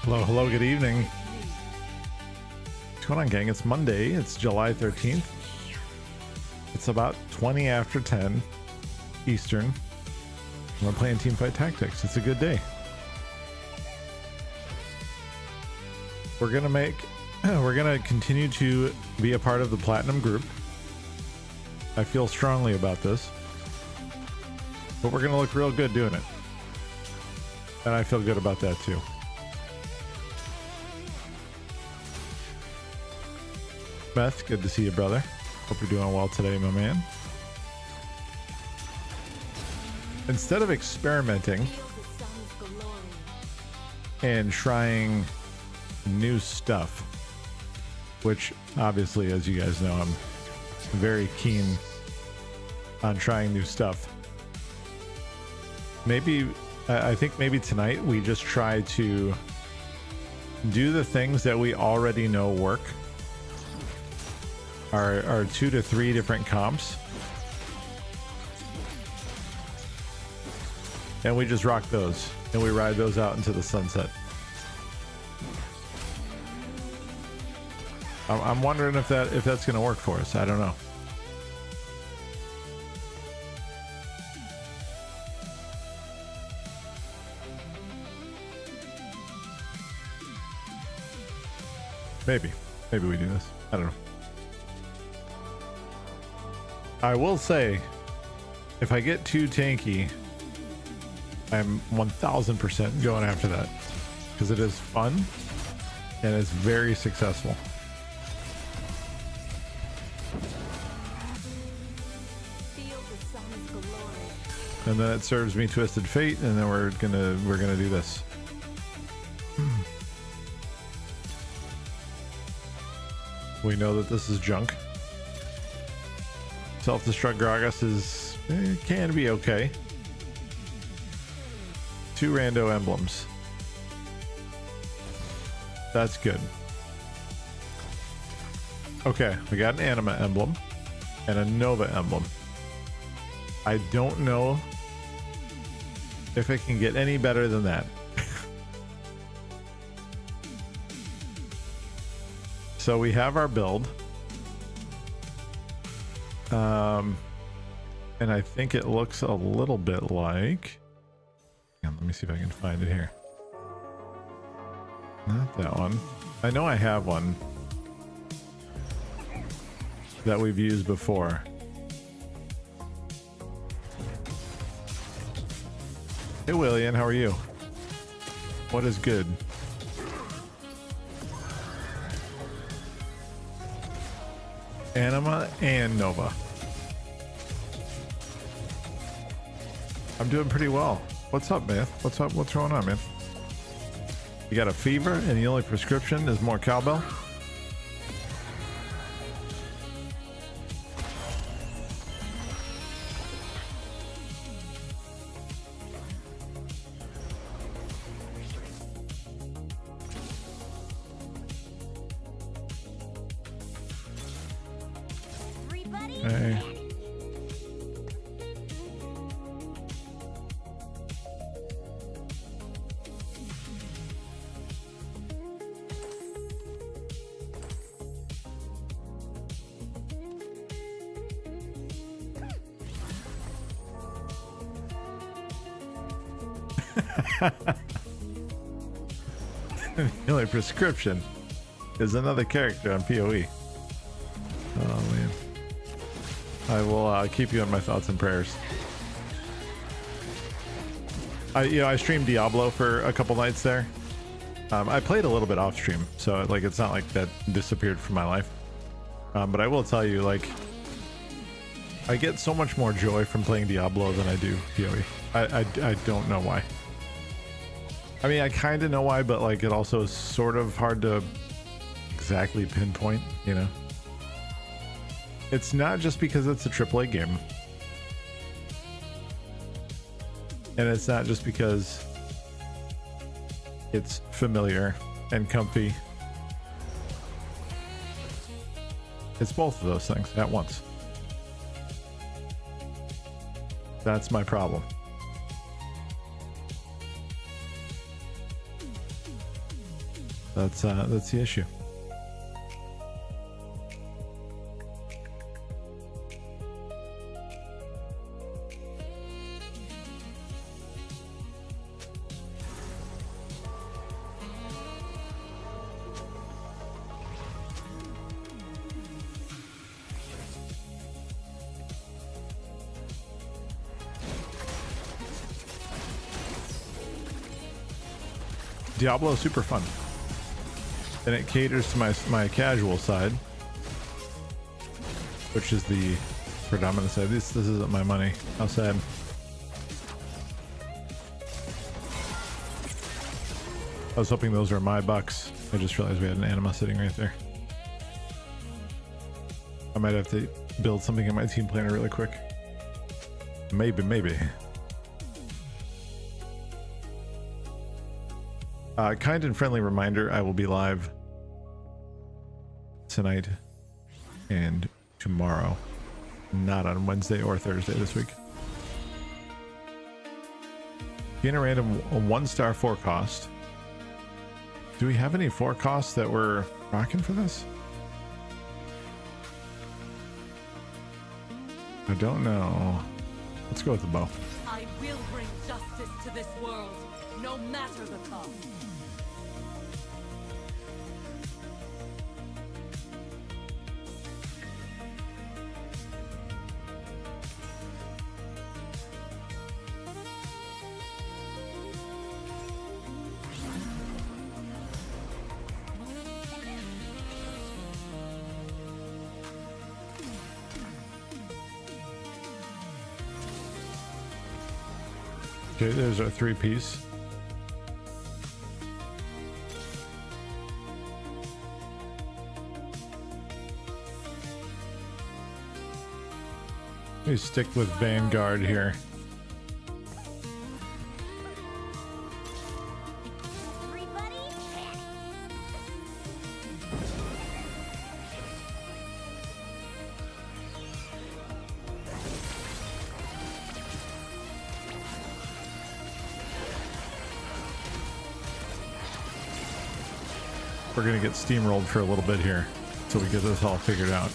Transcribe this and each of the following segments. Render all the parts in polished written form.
Hello, hello, good evening. What's going on, gang? It's Monday. It's July 13th. It's about 20 after 10 Eastern. We're playing Teamfight Tactics. It's a good day. We're gonna continue to be a part of the Platinum group. I feel strongly about this, but we're gonna look real good doing it. And I feel good about that too. Beth, good to see you, brother. Hope you're doing well today, my man. Instead of experimenting and trying new stuff, which obviously, as you guys know, I'm very keen on trying new stuff. I think maybe tonight we just try to do the things that we already know work. Our 2 to 3 different comps, and we just rock those and we ride those out into the sunset. I'm wondering if that's gonna work for us. I don't know. Maybe we do this. I don't know. I will say, if I get too tanky, I'm 1000% going after that, because it is fun and it's very successful. And then it serves me Twisted Fate, and then we're gonna do this. We know that this is junk. Self-destruct Gragas can be okay. 2 rando emblems. That's good. Okay, we got an Anima emblem and a Nova emblem. I don't know if it can get any better than that. So we have our build. And I think it looks a little bit like, let me see if I can find it here. Not that one. I know I have one that we've used before. Hey William, how are you? What is good? Anima and Nova. I'm doing pretty well. What's up, man? What's up? What's going on, man? You got a fever and the only prescription is more cowbell? Hey. The only prescription is another character on PoE. Oh man. I will keep you in my thoughts and prayers. I streamed Diablo for a couple nights there. I played a little bit off stream, so like it's not like that disappeared from my life. But I will tell you, like, I get so much more joy from playing Diablo than I do PoE. I don't know why. I mean, I kind of know why, but like it also is sort of hard to exactly pinpoint, you know? It's not just because it's a AAA game. And it's not just because it's familiar and comfy. It's both of those things at once. That's my problem. That's the issue. Diablo is super fun, and it caters to my casual side, which is the predominant side. This isn't my money. How sad. I was hoping those were my bucks. I just realized we had an anima sitting right there. I might have to build something in my team planner really quick. Maybe. Kind and friendly reminder, I will be live tonight and tomorrow, not on Wednesday or Thursday this week. Gain a random 1-star 4 cost. Do we have any 4 costs that we're rocking for this? I don't know. Let's go with the bow. I will bring justice to this world, no matter the cost. Okay, there's our 3-piece. Let me stick with Vanguard here. We're gonna get steamrolled for a little bit here until we get this all figured out.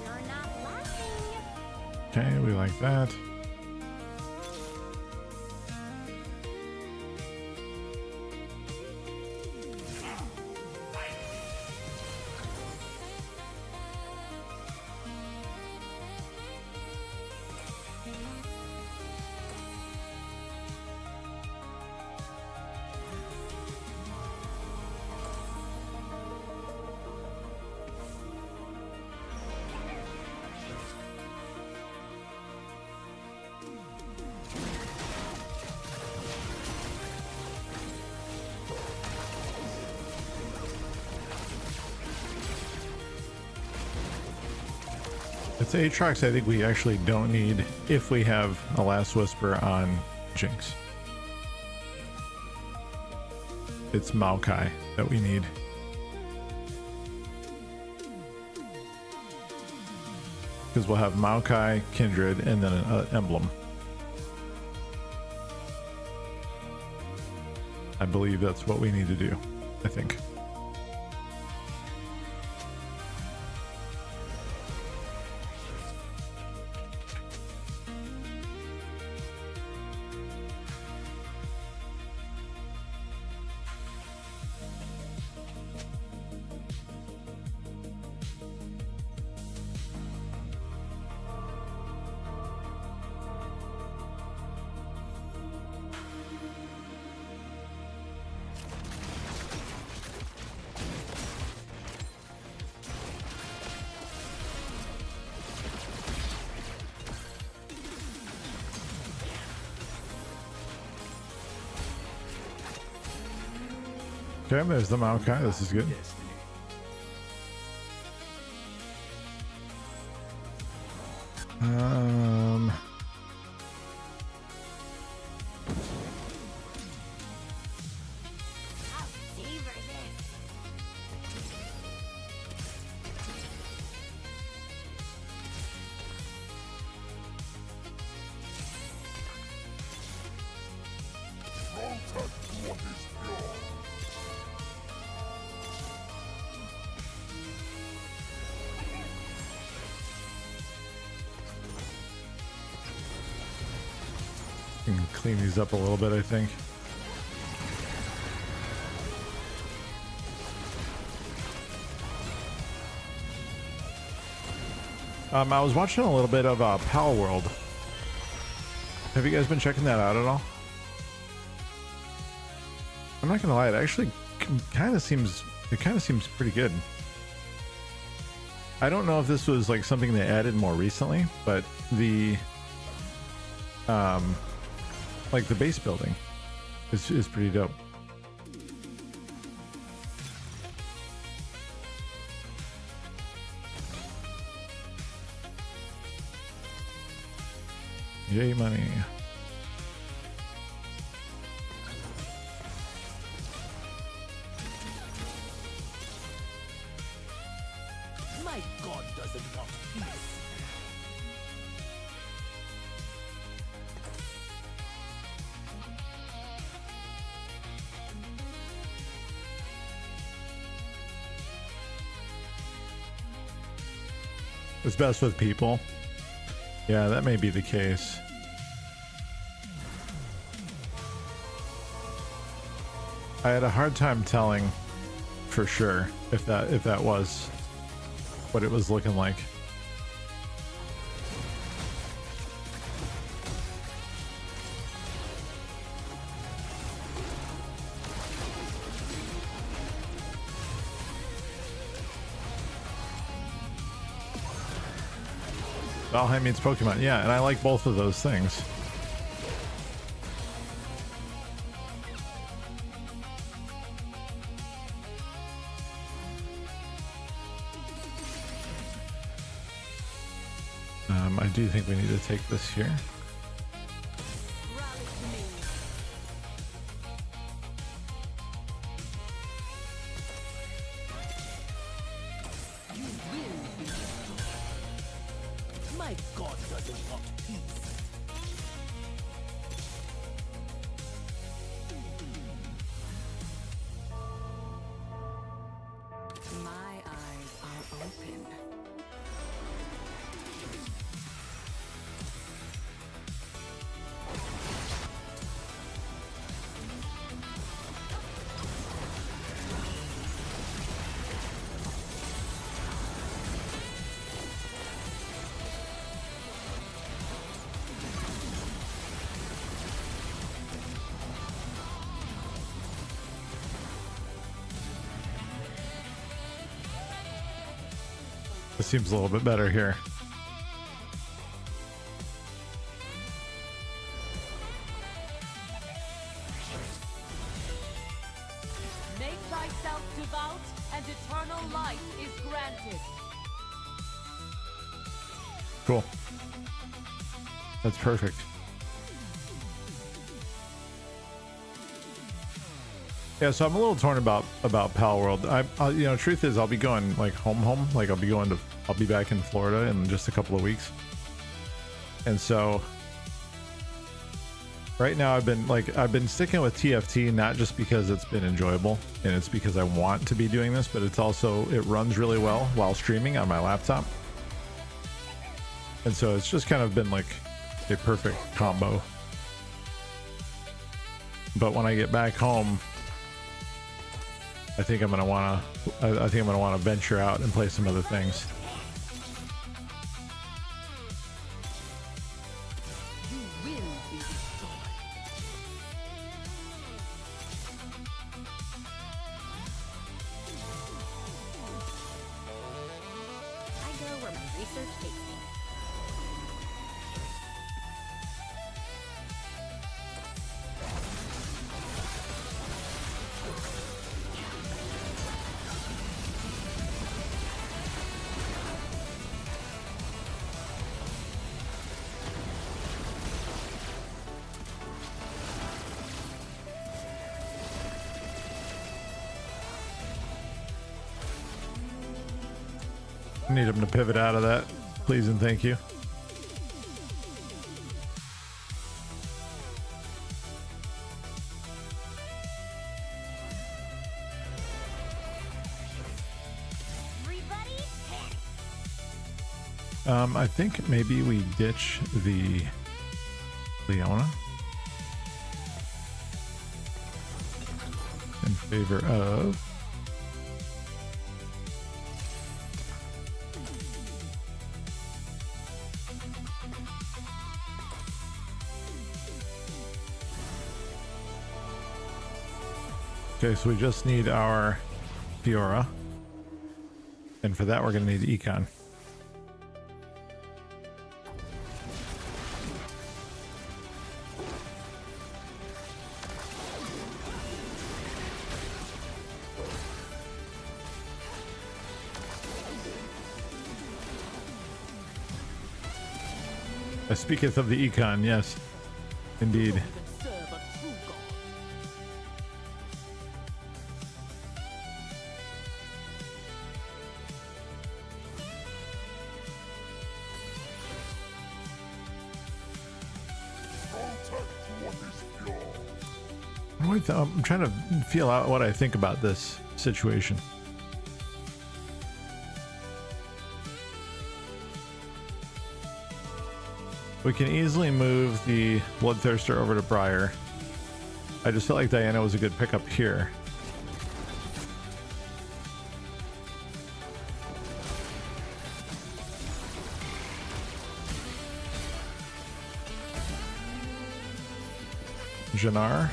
You're not laughing. Okay, we like that. It's Aatrox I think we actually don't need if we have a Last Whisper on Jinx. It's Maokai that we need. Because we'll have Maokai, Kindred, and then an emblem. I believe that's what we need to do, I think. Okay, there's the Maokai. This is good. clean these up a little bit, I think. I was watching a little bit of Pal World. Have you guys been checking that out at all? I'm not gonna lie, it actually kind of seems pretty good. I don't know if this was like something they added more recently, but the like the base building is pretty dope. Yay, money. My god doesn't want peace. It's best with people. Yeah, that may be the case. I had a hard time telling for sure if that was what it was looking like. Valheim meets Pokemon. Yeah, and I like both of those things. I do think we need to take this here. Rally to me. You will be destroyed. My god doesn't want peace. My eyes are open. This seems a little bit better here. Make thyself devout, and eternal life is granted. Cool. That's perfect. Yeah, so I'm a little torn about Pal World. You know, truth is, I'll be going like home. Like I'll be back in Florida in just a couple of weeks. And so right now I've been sticking with TFT, not just because it's been enjoyable and it's because I want to be doing this, but it's also, it runs really well while streaming on my laptop. And so it's just kind of been like a perfect combo. But when I get back home, I think I'm gonna wanna venture out and play some other things. You will be destroyed. I go where my research takes me. I need him to pivot out of that, please and thank you. Everybody, I think maybe we ditch the Leona. Favor of. Okay, so we just need our Fiora. And for that, we're going to need econ. I speaketh of the econ, yes, indeed. Don't even serve a true god. I'm trying to feel out what I think about this situation. We can easily move the Bloodthirster over to Briar. I just felt like Diana was a good pickup here. Jannar.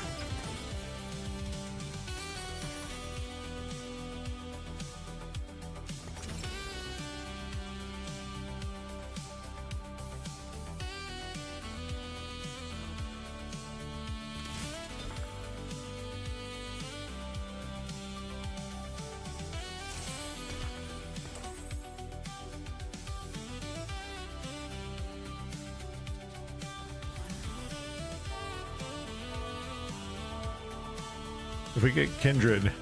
If we get Kindred,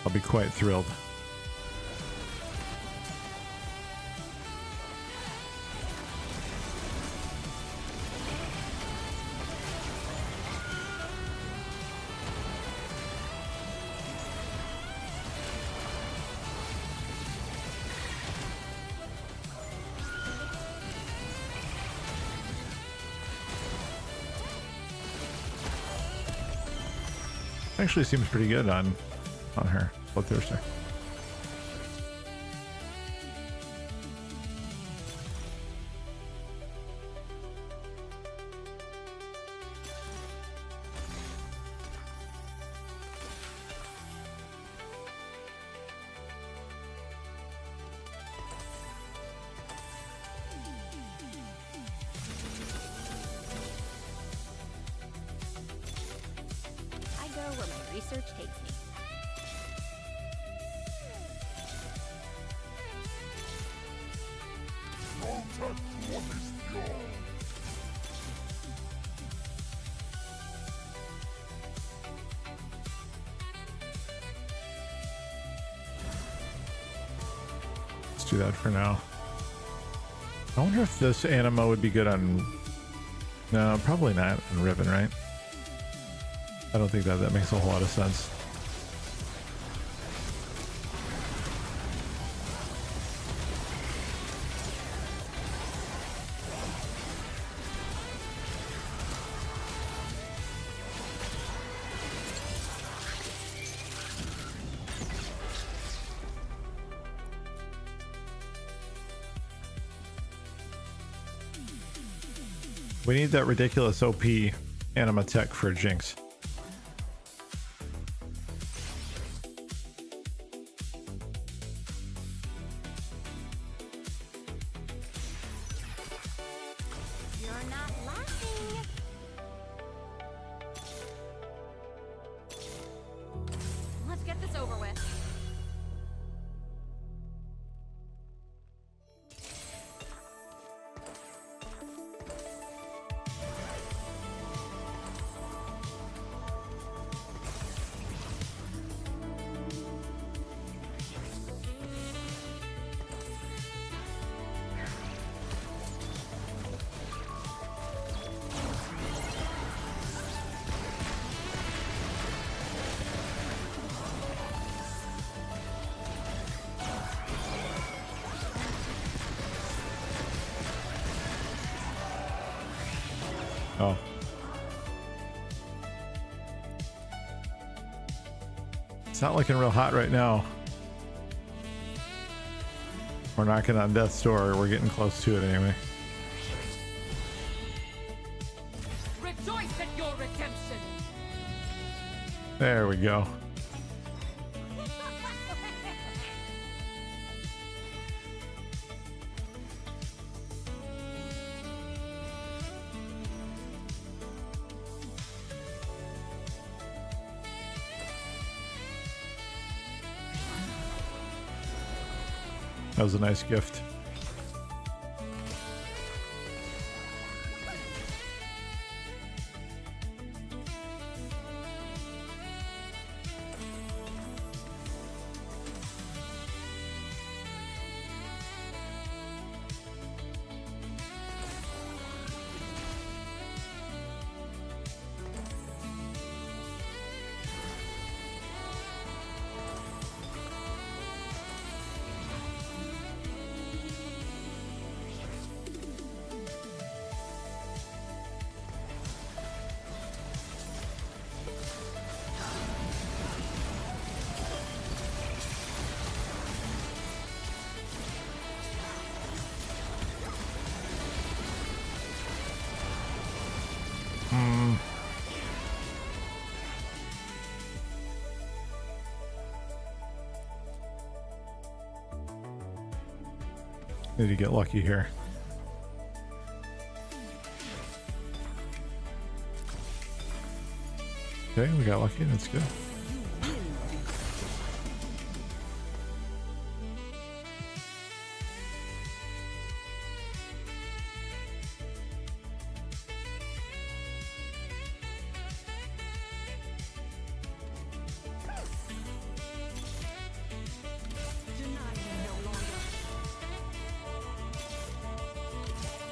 I'll be quite thrilled. Actually seems pretty good on her Bloodthirster. I go where my research takes me. Let's do that for now. I wonder if this anima would be good on... No, probably not on Riven, right? I don't think that makes a whole lot of sense. We need that ridiculous OP anima tech for Jinx. You're not laughing. Let's get this over with. Oh. It's not looking real hot right now. We're knocking on death's door. We're getting close to it anyway. Rejoice at your redemption. There we go. That was a nice gift. Need to get lucky here. Okay, we got lucky. That's good.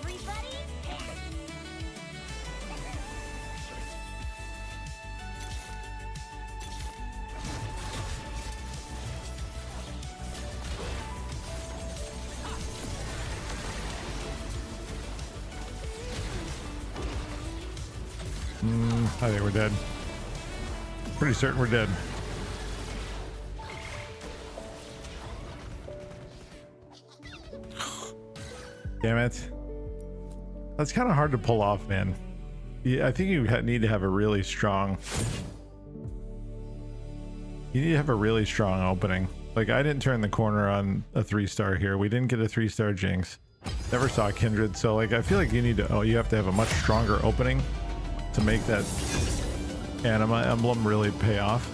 Everybody, I think we're dead. Pretty certain we're dead. Damn it. That's kind of hard to pull off, man. Yeah, I think you need to have a really strong... You need to have a really strong opening. Like, I didn't turn the corner on a 3-star here. We didn't get a 3-star Jinx. Never saw Kindred. So, like, I feel like you need to... Oh, you have to have a much stronger opening to make that anima emblem really pay off.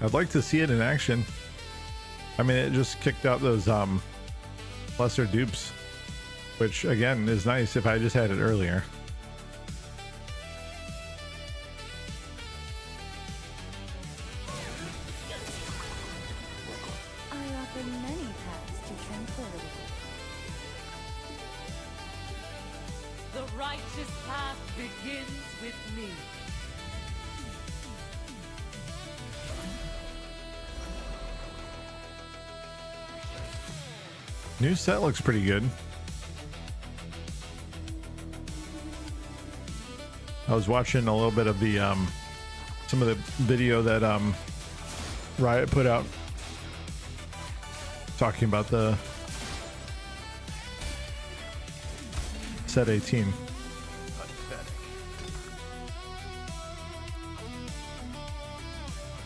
I'd like to see it in action. I mean, it just kicked out those lesser dupes, which again is nice if I just had it earlier. I offer many paths to tranquility. The righteous path begins with me. New set looks pretty good. I was watching a little bit of the some of the video that Riot put out talking about the set 18.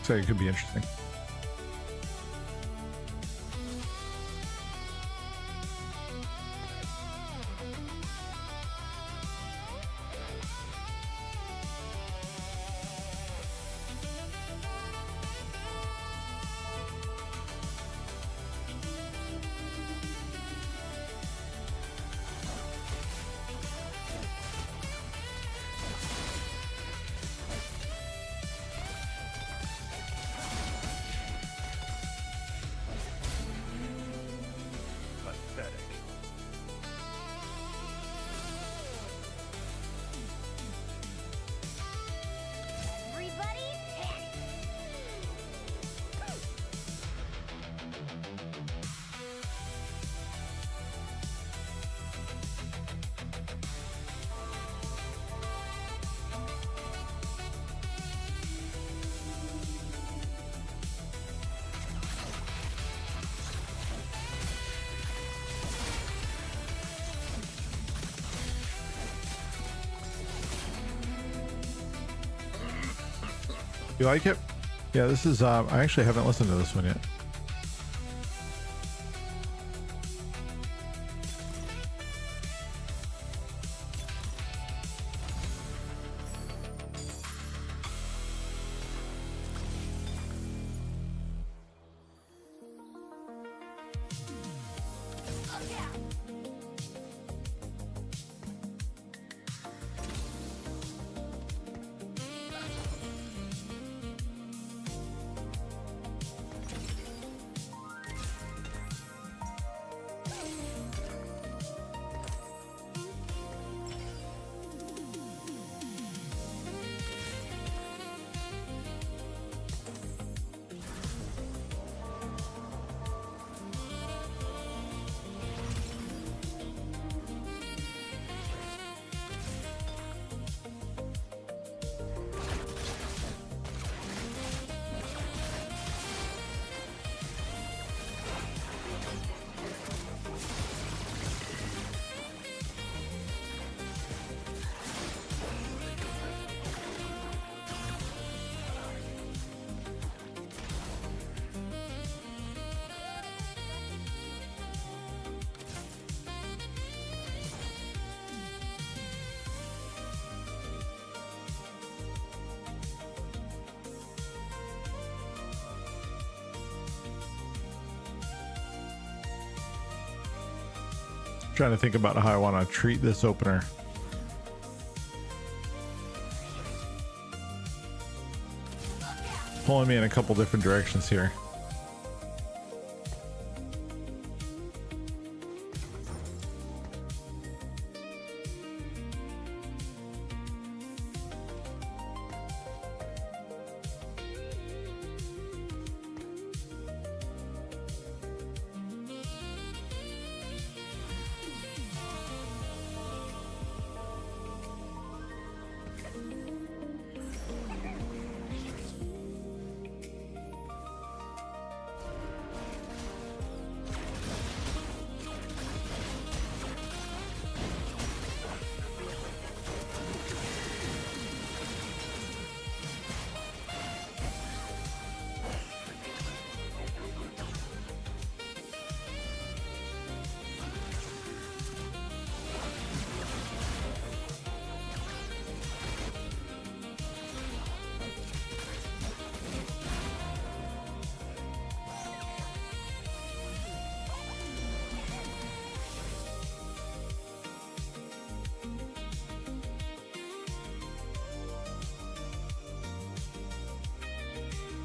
So it could be interesting. You like it? Yeah, this is, I actually haven't listened to this one yet. Trying to think about how I want to treat this opener. Pulling me in a couple different directions here.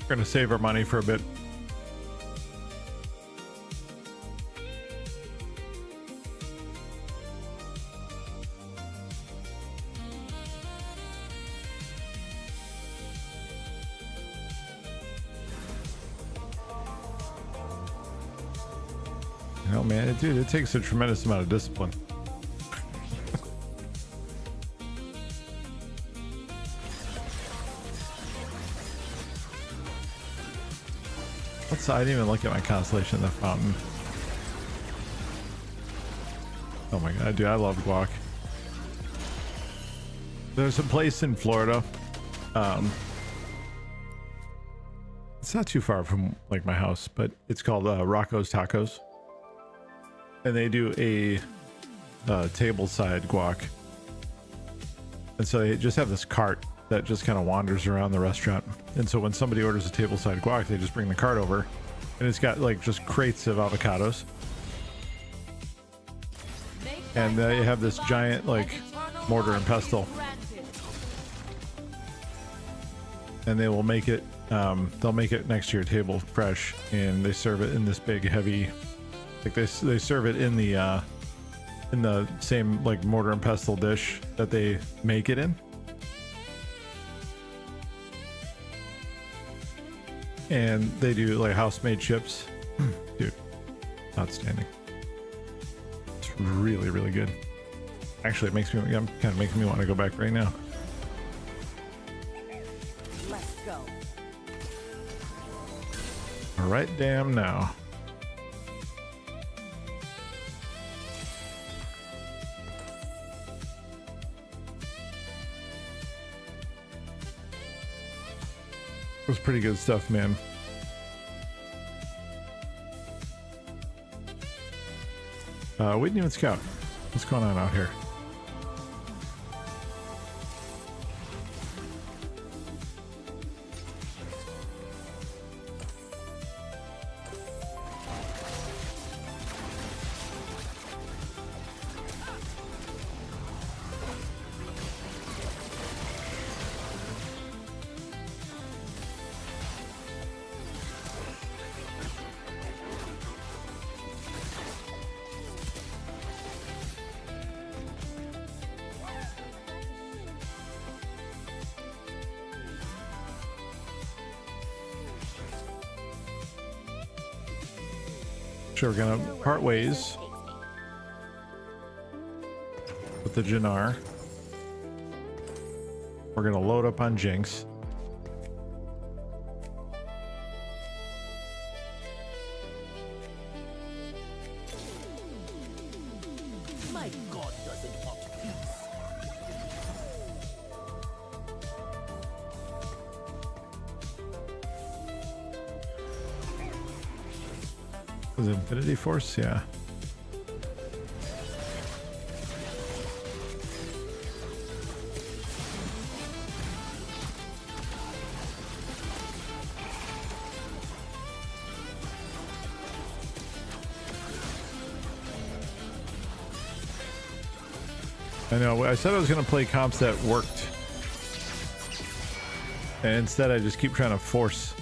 We're gonna save our money for a bit. Oh man, dude, it takes a tremendous amount of discipline. I didn't even look at my constellation in the fountain. Oh my god, dude, I love guac. There's a place in Florida. It's not too far from like my house, but it's called Rocco's Tacos, and they do a tableside guac. And so they just have this cart that just kind of wanders around the restaurant. And so when somebody orders a tableside guac, they just bring the cart over, and it's got like just crates of avocados. And they have this giant like mortar and pestle, and they will make it they'll make it next to your table fresh, and they serve it in this big heavy, like they serve it in the same like mortar and pestle dish that they make it in. And they do like house-made chips. Dude, outstanding. It's really, really good. Actually, it makes me, kind of making me want to go back right now. Let's go. All right, damn now. It was pretty good stuff, man. We didn't even scout. What's going on out here? Sure, we're gonna part ways with the Jannar. We're gonna load up on Jinx. My God doesn't want peace. Was it Infinity Force? Yeah. I know. I said I was going to play comps that worked. And instead I just keep trying to force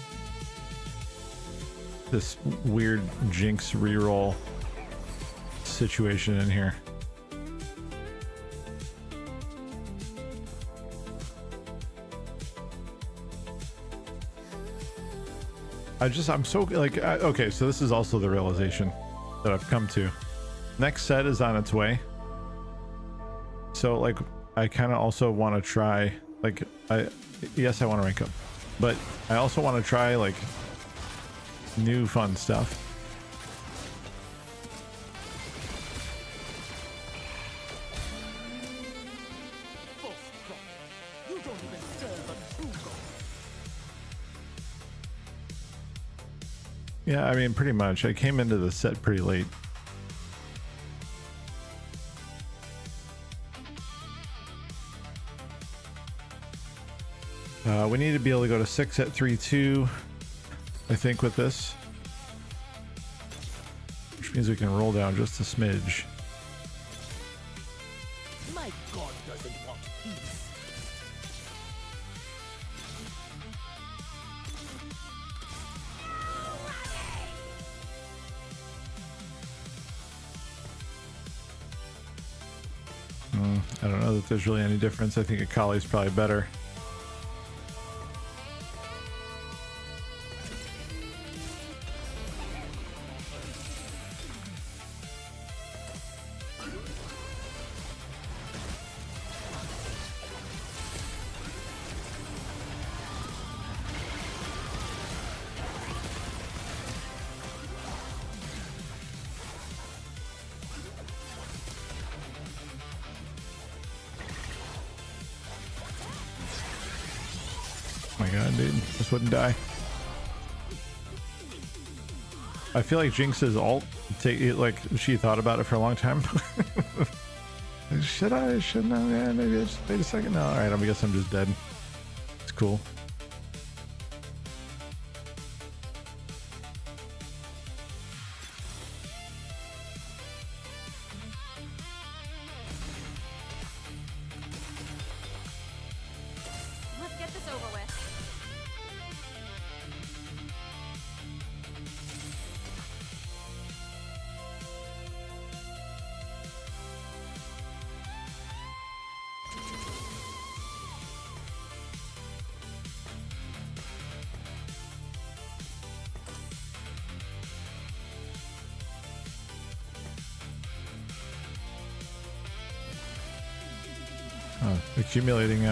this weird Jinx reroll situation in here. I'm so like, okay, so this is also the realization that I've come to. Next set is on its way. So like, I kind of also want to try, like, yes, I want to rank up, but I also want to try like new fun stuff. You don't even serve a true god. Yeah, I mean, pretty much. I came into the set pretty late. We need to be able to go to 6 at 3-2, I think, with this. Which means we can roll down just a smidge. My God doesn't want peace. I don't know that there's really any difference. I think Akali's probably better. Oh my god, dude, this wouldn't die. I feel like Jinx's ult, like she thought about it for a long time. Should I? Shouldn't I? Yeah, maybe I just wait a second. No, all right. I guess I'm just dead. It's cool. Let's get this over with. Accumulating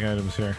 items here.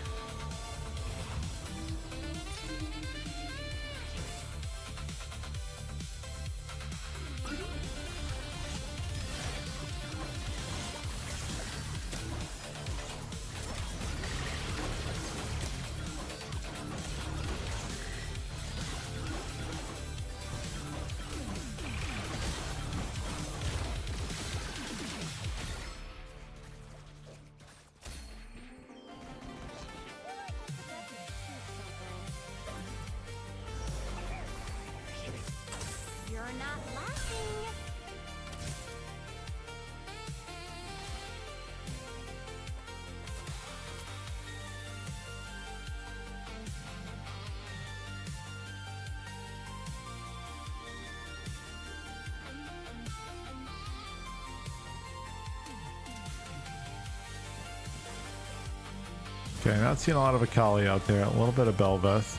Okay, not seeing a lot of Akali out there. A little bit of Belveth.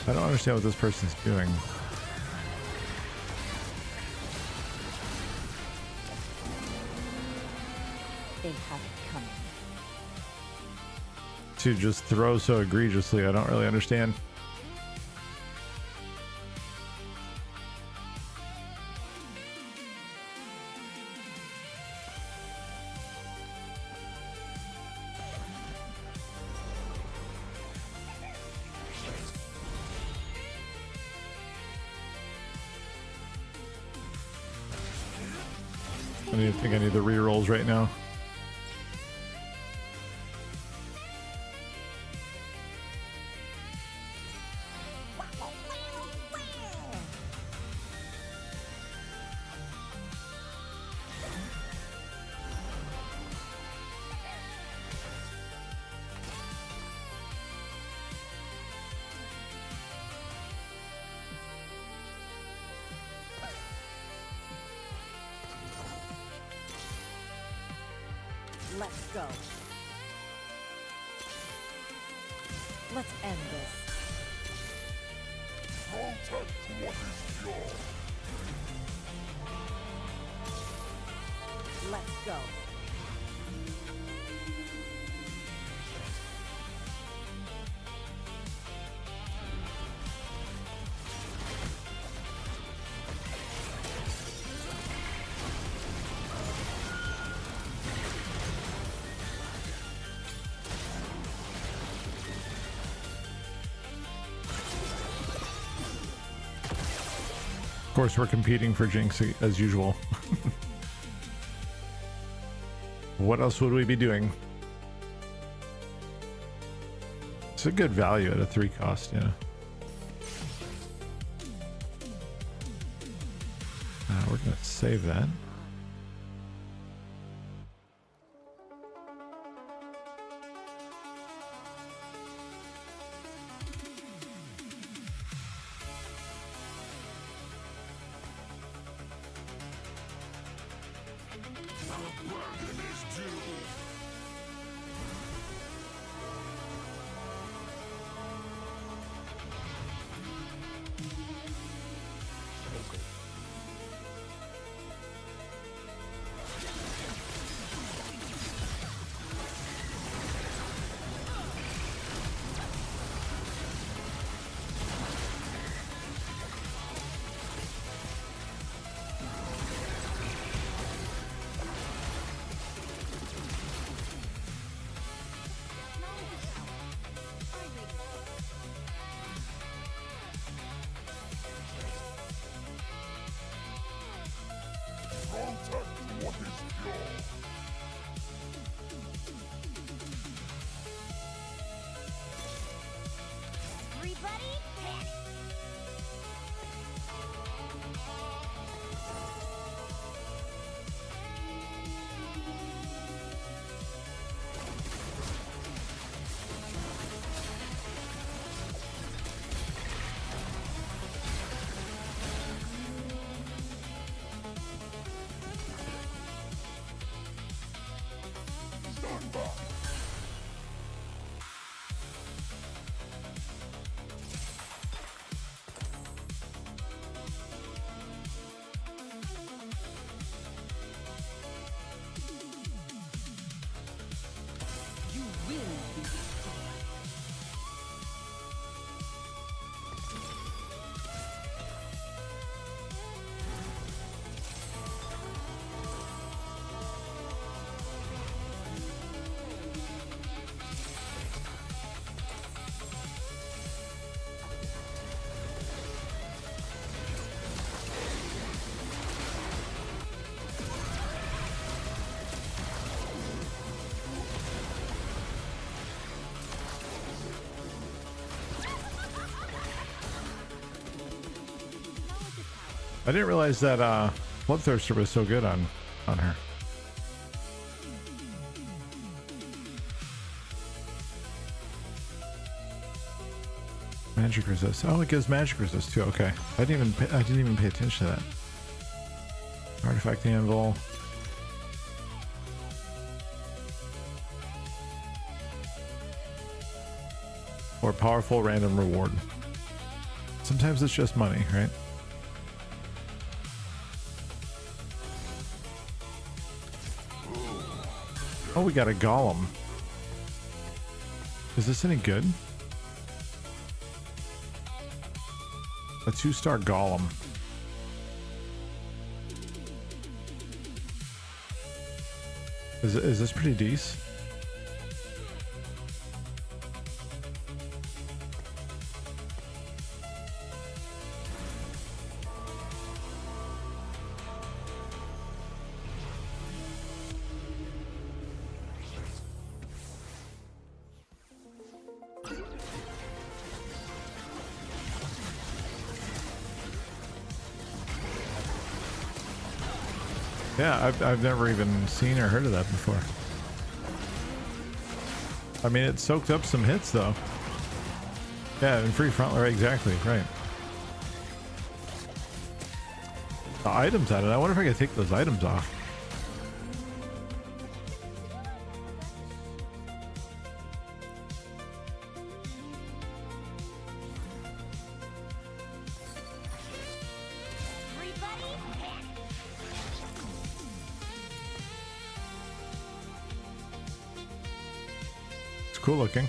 I don't understand what this person's doing. They have it coming. To just throw so egregiously, I don't really understand. I think I need the rerolls right now. Let's go. Let's end this. Protect what is yours. Let's go. Of course, we're competing for Jinx as usual. What else would we be doing? It's a good value at a 3 cost, yeah. We're gonna save that. Protect what is yours. Everybody, panic. Stand back. You will be destroyed. I didn't realize that Bloodthirster was so good on her. Magic resist. Oh, it gives magic resist too. Okay, I didn't even pay attention to that. Artifact anvil. Or powerful random reward. Sometimes it's just money, right? Oh, we got a golem. Is this any good? A 2-star golem. Is this pretty decent? Yeah, I've never even seen or heard of that before. I mean, it soaked up some hits though. Yeah, and free front, right, exactly, right. The items on it, I wonder if I could take those items off. Everybody, panic. It's cool looking.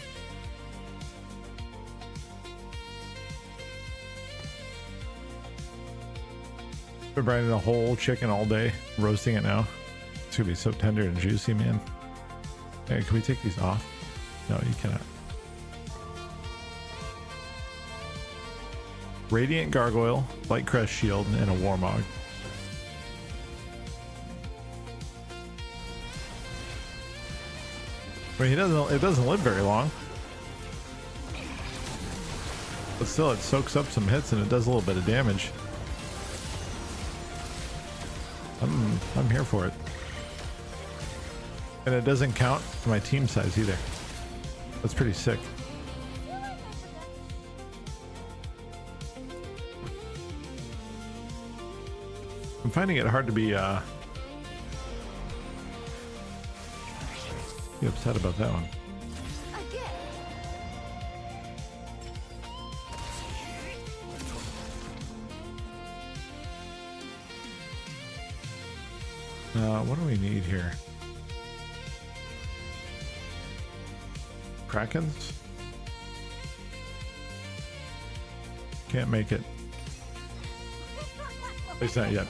Been branding a whole chicken all day, roasting it now. It's gonna be so tender and juicy, man. Hey, can we take these off? No, you cannot. Radiant Gargoyle, Light Crest Shield, and a Warmog. I mean, it doesn't live very long. But still, it soaks up some hits and it does a little bit of damage. I'm here for it. And it doesn't count to my team size either. That's pretty sick. I'm finding it hard to be upset about that one. What do we need here? Krakens? Can't make it. At least not yet.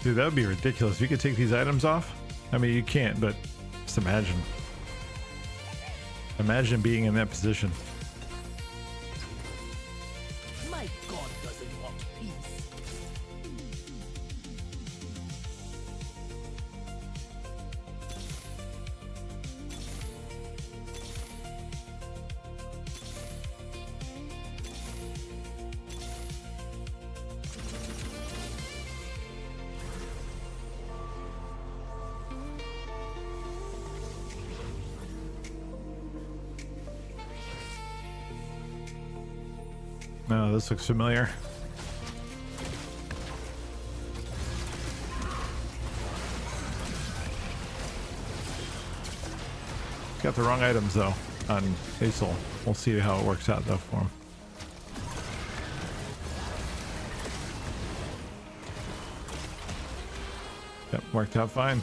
Dude, that would be ridiculous. If you could take these items off. I mean, you can't, but just imagine. Imagine being in that position. My god doesn't want peace. No, this looks familiar. Got the wrong items though on Hazel. We'll see how it works out though for him. Yep, worked out fine.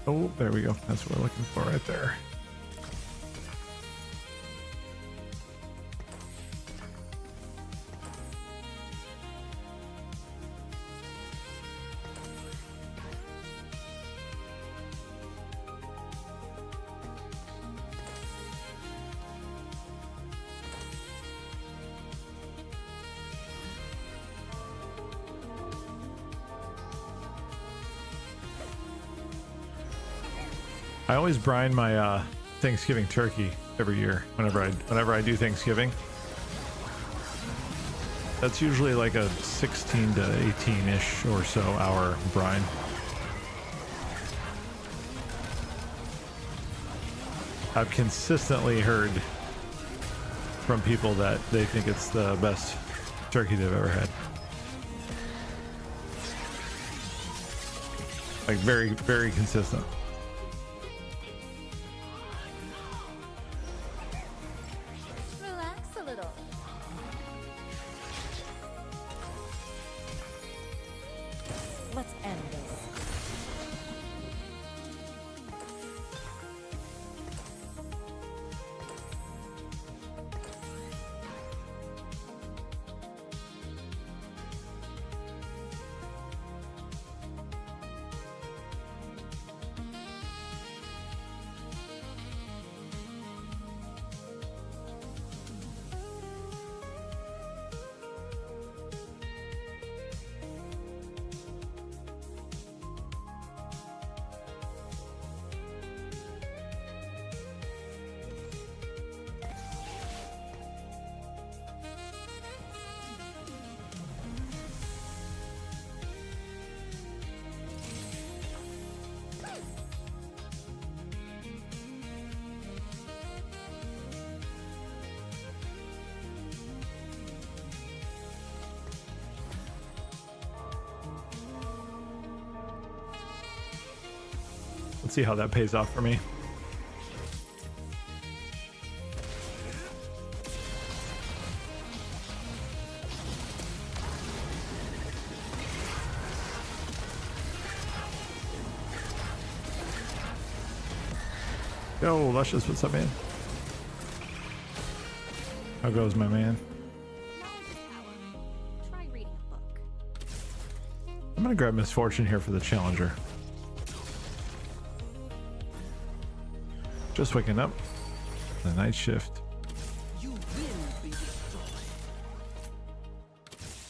Oh, there we go. That's what we're looking for right there. I always brine my Thanksgiving turkey every year whenever I do Thanksgiving. That's usually like a 16 to 18-ish or so hour brine. I've consistently heard from people that they think it's the best turkey they've ever had. Like very, very consistent. Relax a little. Let's end this. Let's see how that pays off for me. Yo, Luscious, what's up, man? How goes, my man? Try reading a book. I'm gonna grab Misfortune here for the Challenger. Just waking up. The night shift. You will be destroyed.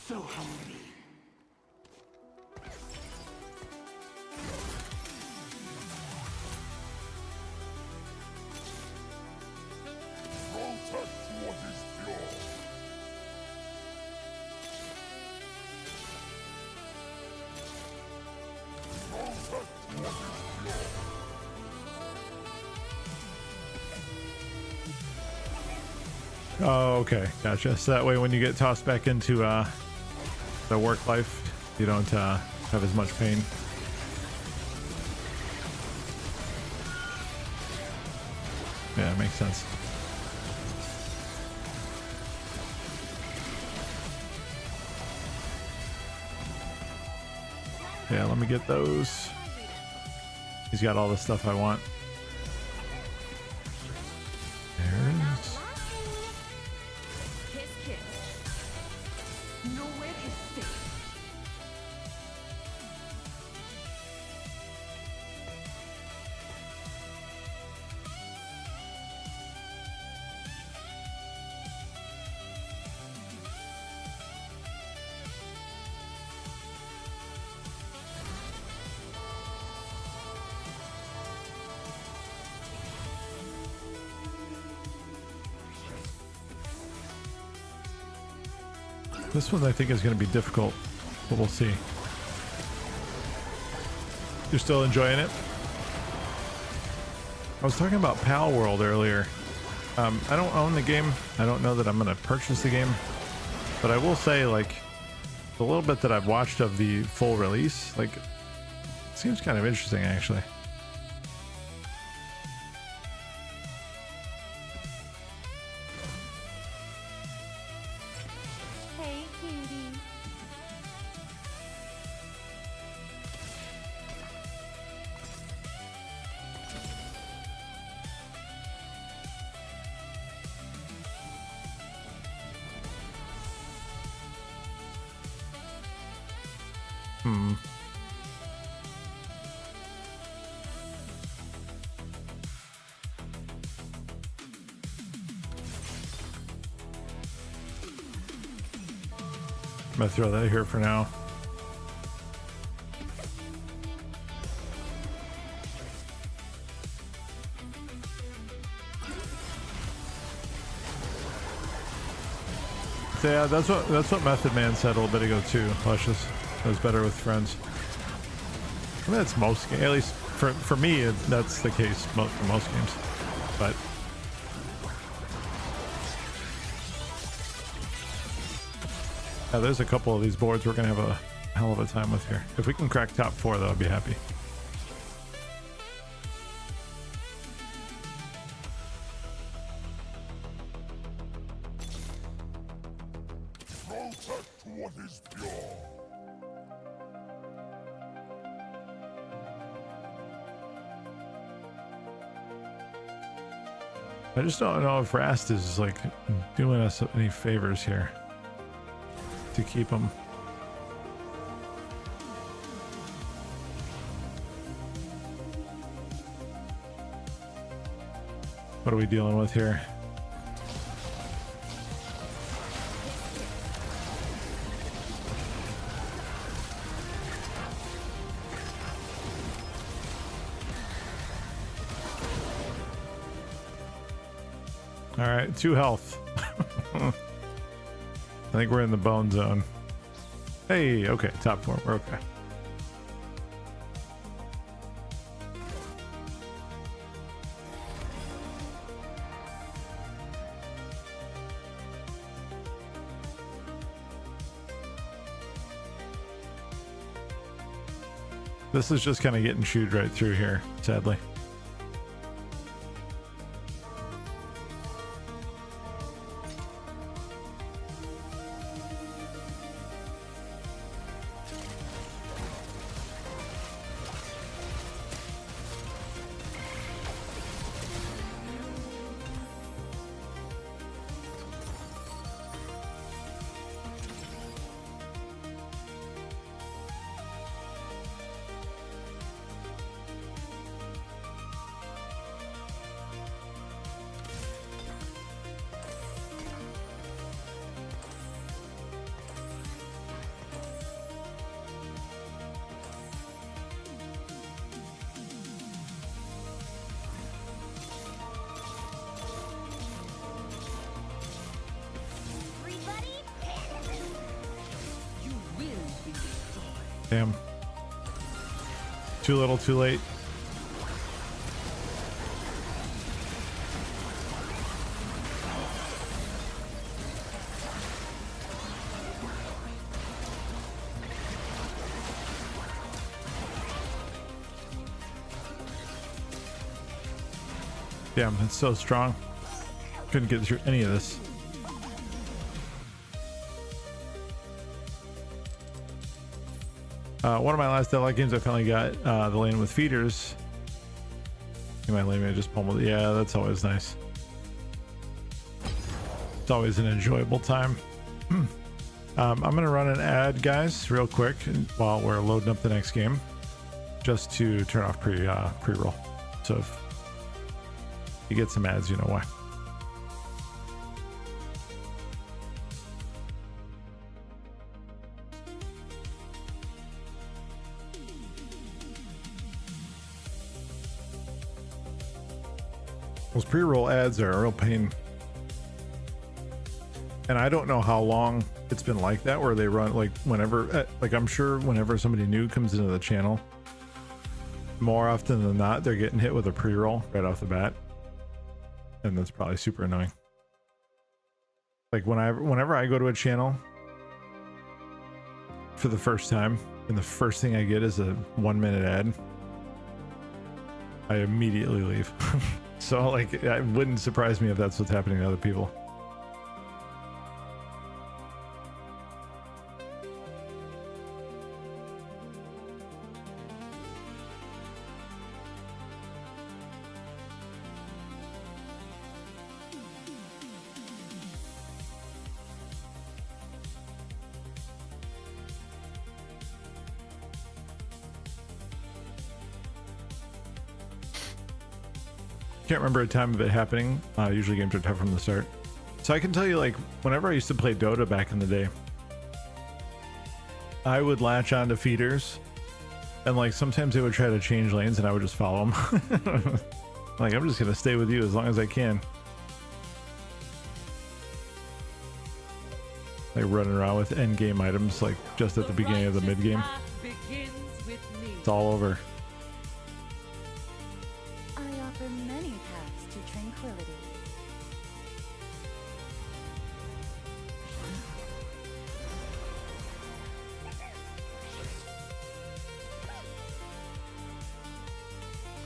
So hungry. Protect what is yours. Protect what is yours. Oh, okay, gotcha. So that way, when you get tossed back into the work life, you don't have as much pain. Yeah, it makes sense. Yeah, let me get those. He's got all the stuff I want. There it is. Kiss, kiss. Nowhere is safe. This one I think is going to be difficult, but we'll see. You're still enjoying it? I was talking about Pal World earlier. I don't own the game. I don't know that I'm going to purchase the game, but I will say, like, the little bit that I've watched of the full release, like, it seems kind of interesting, actually. Hey, cutie. I'm gonna throw that here for now. So yeah, that's what Method Man said a little bit ago too. Luscious. It was better with friends. I mean, that's most, at least for me, that's the case for most games. But yeah, there's a couple of these boards we're gonna have a hell of a time with here. If we can crack top 4, though, I'd be happy. Protect what is pure. I just don't know if Rast is like doing us any favors here to keep him. What are we dealing with here? All right, 2 health. I think we're in the bone zone. Hey, okay, top 4, we're okay. This is just kind of getting chewed right through here, sadly. Damn. Too little, too late. Damn, it's so strong. Couldn't get through any of this. One of my last deadlock games, I finally got the lane with feeders. My lane may just pummeled. Yeah, that's always nice. It's always an enjoyable time. I'm gonna run an ad, guys, real quick while we're loading up the next game, just to turn off pre-roll. So if you get some ads, you know why. Those pre-roll ads are a real pain. And I don't know how long it's been like that, where they run like whenever, like I'm sure whenever somebody new comes into the channel, more often than not, they're getting hit with a pre-roll right off the bat. And that's probably super annoying. Like whenever I go to a channel for the first time, and the first thing I get is a 1-minute ad, I immediately leave. So like, it wouldn't surprise me if that's what's happening to other people. Can't remember a time of it happening. Usually games are tough from the start. So I can tell you, like, whenever I used to play Dota back in the day, I would latch onto feeders, and like sometimes they would try to change lanes and I would just follow them. Like, I'm just gonna stay with you as long as I can. like running around with end game items like just at the beginning of the mid game. Begins with me. It's all over. I offer many paths to tranquility.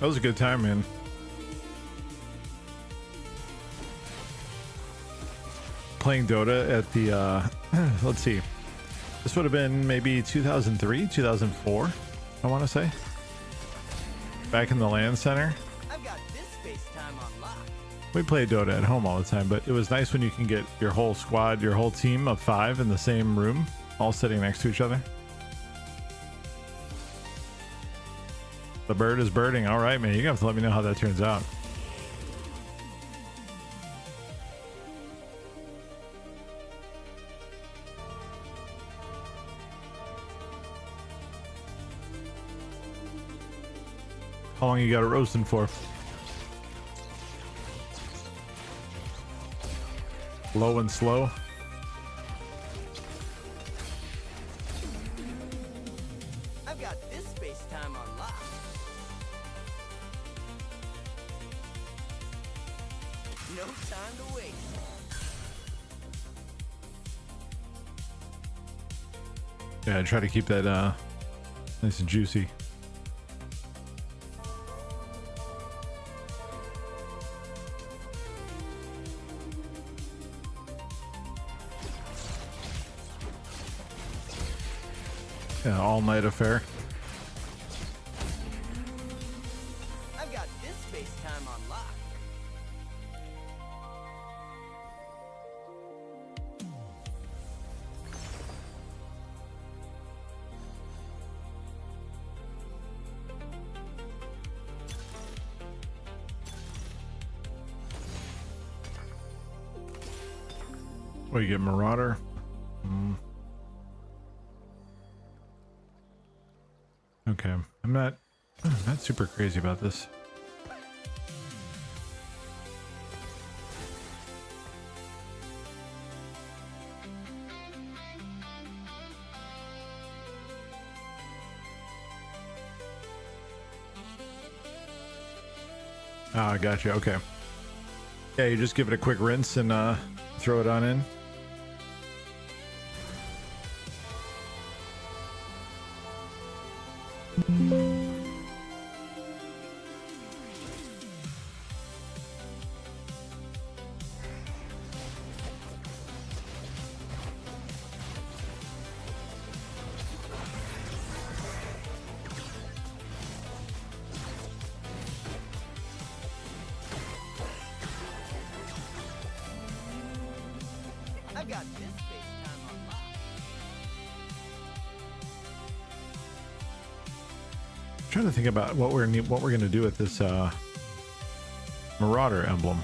That was a good time, man. Playing Dota at the let's see, this would have been maybe 2003 2004, I want to say, back in the LAN center. I've got this space time on lock. We played Dota at home all the time, but it was nice when you can get your whole squad, your whole team of 5 in the same room, all sitting next to each other. The bird is birding. All right, man, you have to let me know how that turns out. How long you got it roasting for? Low and slow. I've got this space time on lock. No time to waste. Yeah, try to keep that nice and juicy. Yeah, all-night affair. I've got this space time on lock. What do you get, Marauder? Okay, I'm not super crazy about this. Ah, gotcha. Okay. Yeah, you just give it a quick rinse and throw it on in. I've got this space time on lock. Trying to think about what we're gonna do with this Marauder emblem.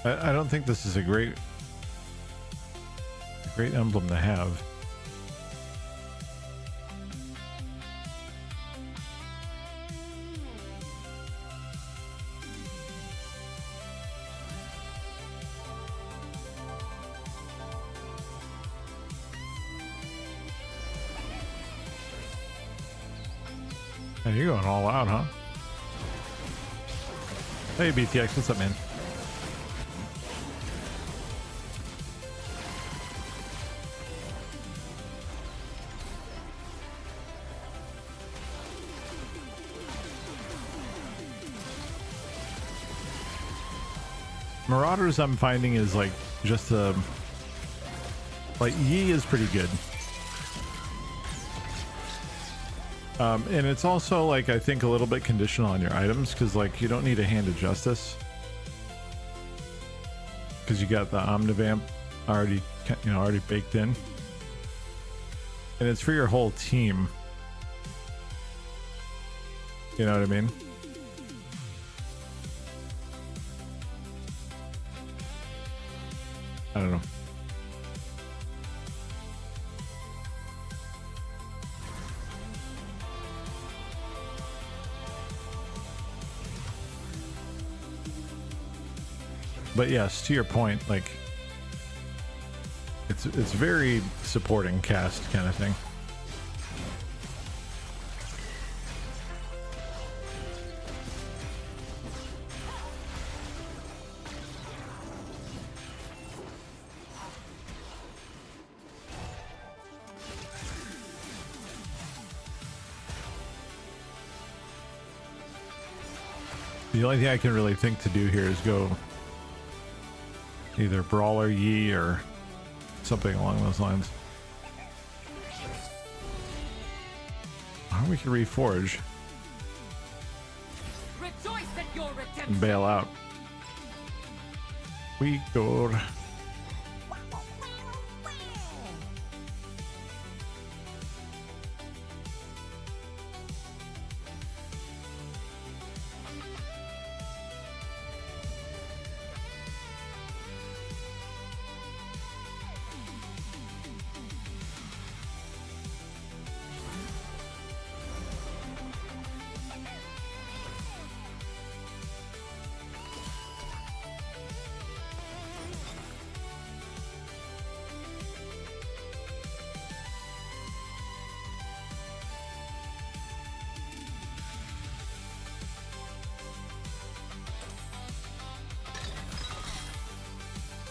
I don't think this is a great emblem to have. Hey, you're going all out, huh? Hey, BTX, what's up, man? Marauders, I'm finding, is like just like Yi is pretty good. And it's also like, I think, a little bit conditional on your items, because like you don't need a Hand of Justice because you got the Omnivamp already, already baked in, and it's for your whole team. You know what I mean? I don't know. But yes, to your point, like it's very supporting cast kind of thing. The only thing I can really think to do here is go either Brawler Yi or something along those lines. Or we can reforge Rejoice at your and redemption. bail out. We go.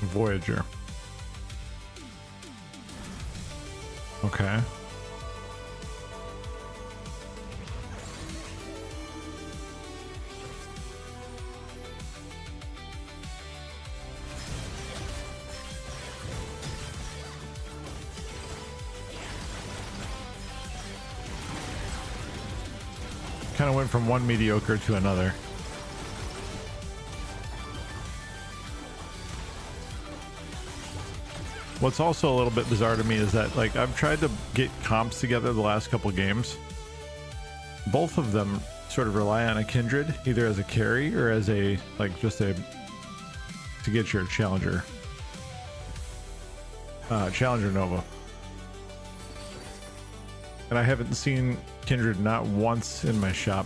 Voyager. Okay. Kind of went from one mediocre to another. What's also a little bit bizarre to me is that, like, I've tried to get comps together the last couple games. Both of them sort of rely on a kindred, either as a carry or as a, like, just a, to get your challenger. Challenger Nova. And I haven't seen kindred not once in my shop.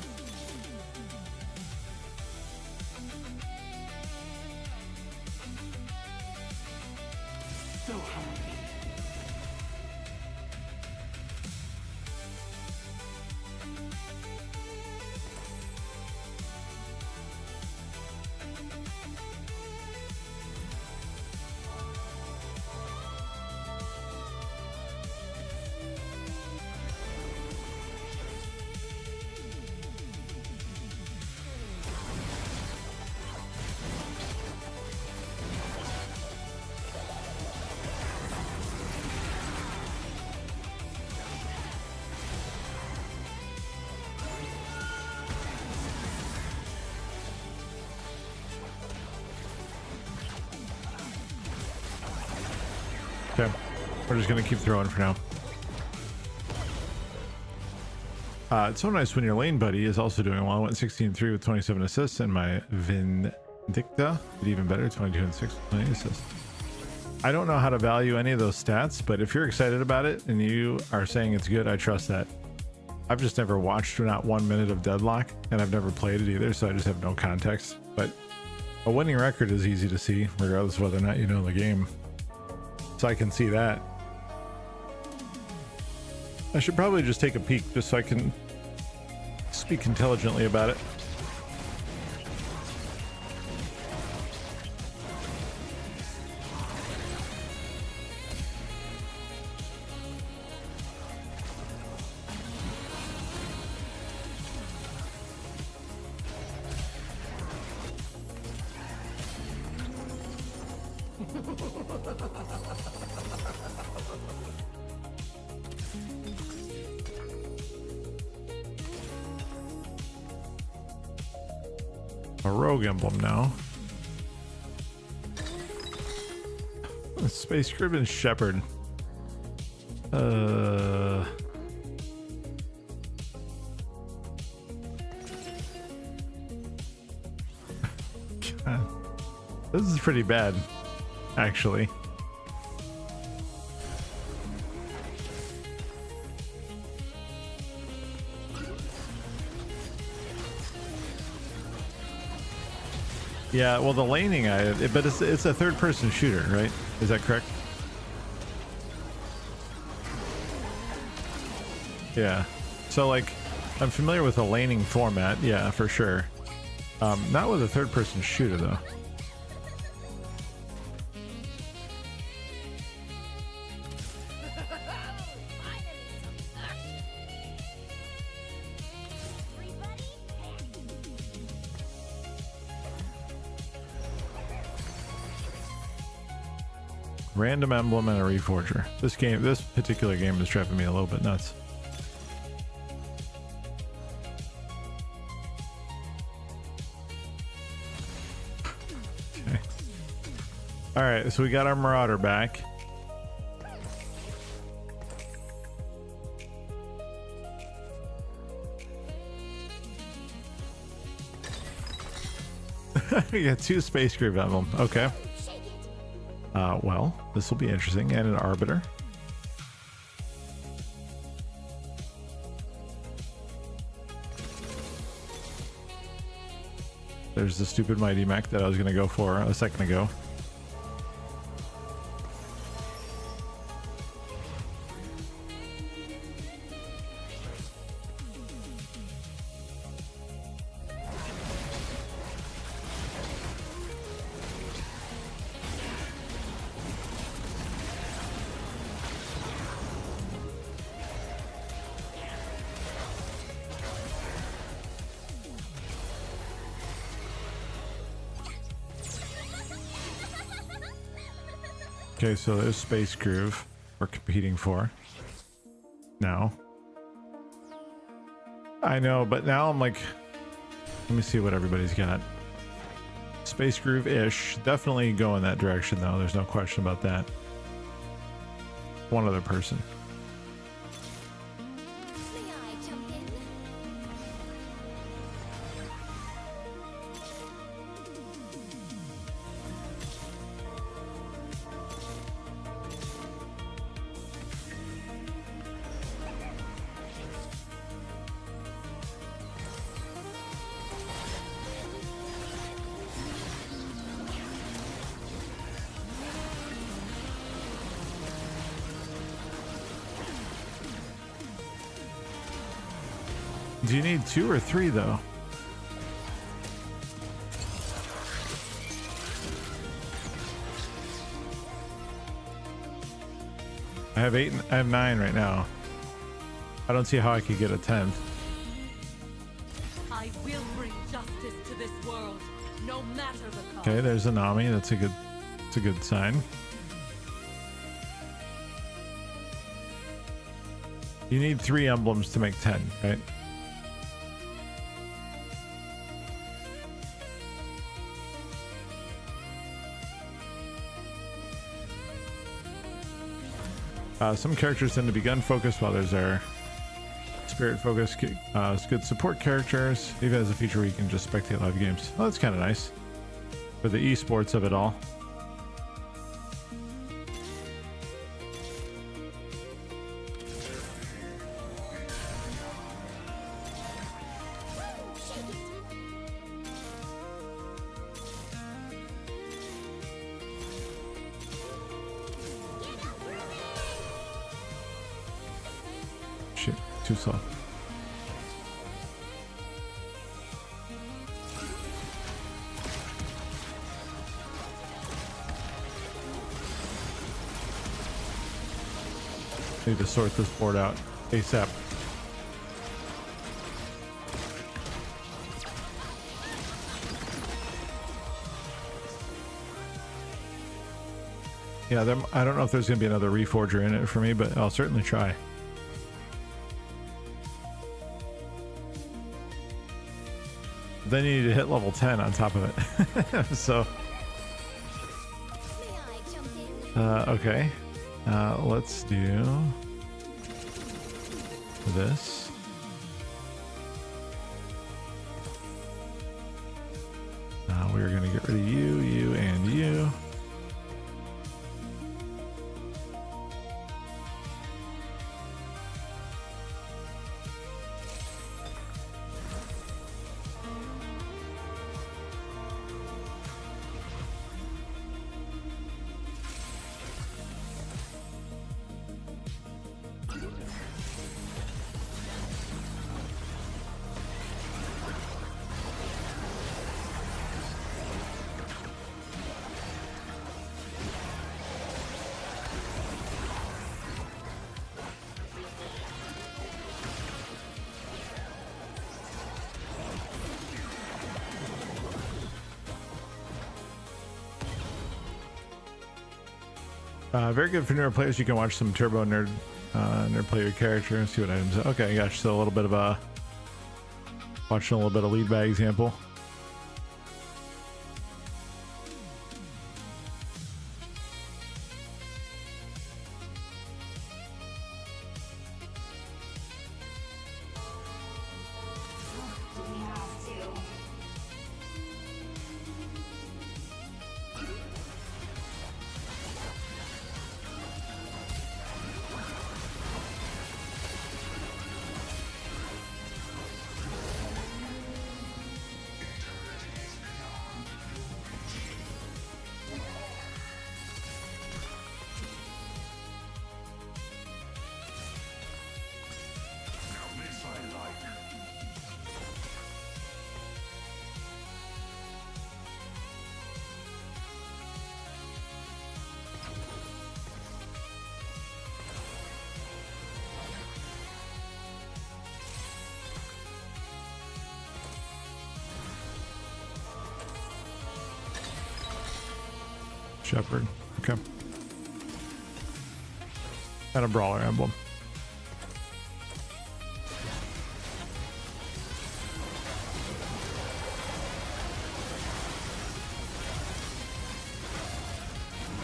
Okay, we're just gonna keep throwing for now. It's so nice when your lane buddy is also doing well. I went 16-3 with 27 assists, and my Vindicta did even better, 22 and 6 with 20 assists. I don't know how to value any of those stats, but if you're excited about it and you are saying it's good, I trust that. I've just never watched not 1 minute of Deadlock, and I've never played it either, so I just have no context. But a winning record is easy to see, regardless of whether or not you know the game. So I can see that. I should probably just take a peek just so I can speak intelligently about it. A rogue emblem now. A Space Griffin Shepherd. God. This is pretty bad, actually. Yeah, well, the laning, but it's a third-person shooter, right? Is that correct? Yeah. So, like, I'm familiar with the laning format, yeah, for sure. Not with a third-person shooter, though. Random emblem and a reforger. This particular game is driving me a little bit nuts. Okay. All right, so we got our Marauder back. We got 2 Space Groove emblem. Okay. Well, this will be interesting. And an Arbiter. There's the stupid Mighty Mech that I was going to go for a second ago. Okay, so there's Space Groove we're competing for. Now. I know, but now I'm like, let me see what everybody's got. Space Groove-ish. Definitely go in that direction, though. There's no question about that. One other person. May I jump in? Do you need 2 or 3 though? I have 8. I have 9 right now. I don't see how I could get a 10th. I will bring justice to this world, no matter the cost. Okay, there's a Nami. That's a good sign. You need 3 emblems to make 10, right? Some characters tend to be gun focused, while others are spirit focused. It's good support characters. Even as a feature where you can just spectate live games. Oh, that's kind of nice for the esports of it all. Shit, too slow. Need to sort this board out ASAP. Yeah, I don't know if there's going to be another reforger in it for me, but I'll certainly try. Then you need to hit level 10 on top of it. So, May I jump in? okay. Let's do this. We're going to get rid of you, you, and you. Very good for newer players. You can watch some Turbo Nerd play your character and see what items. Okay, gosh, so a little bit of a watching a little bit of lead by example. Shepherd. Okay. And a brawler emblem.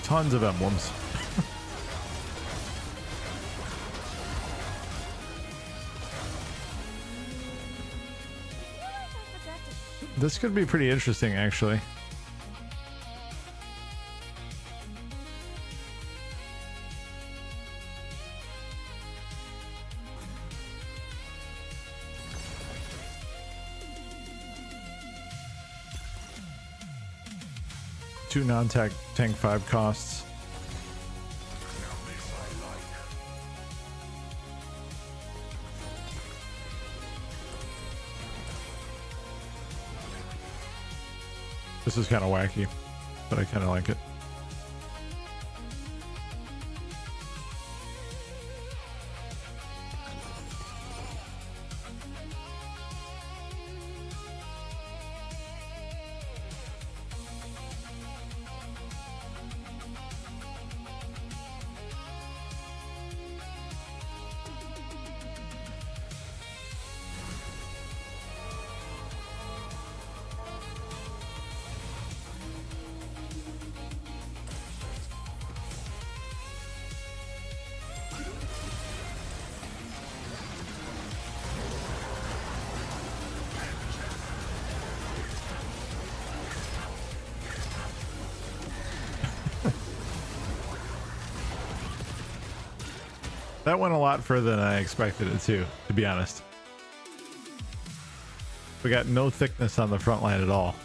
Tons of emblems. This could be pretty interesting, actually. Two non-tank tank 5 costs. This is kind of wacky, but I kind of like it. That went a lot further than I expected it to be honest. We got no thickness on the front line at all.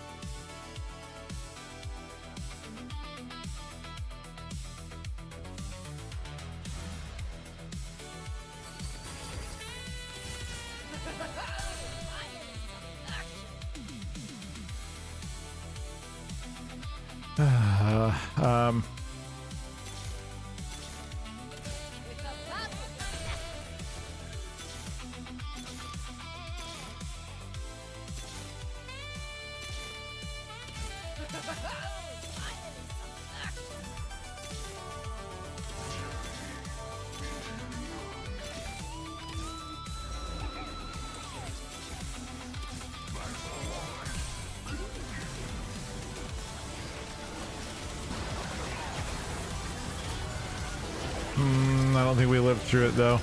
I don't think we lived through it though.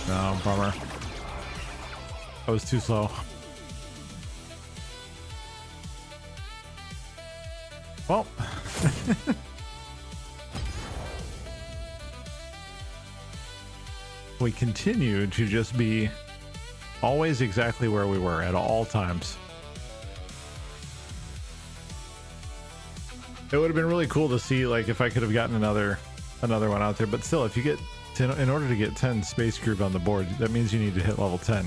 No, bummer. I was too slow. Well. We continue to just be always exactly where we were at all times. It would have been really cool to see, like, if I could have gotten another one out there, but still, if you get in order to get 10 space group on the board, that means you need to hit level 10.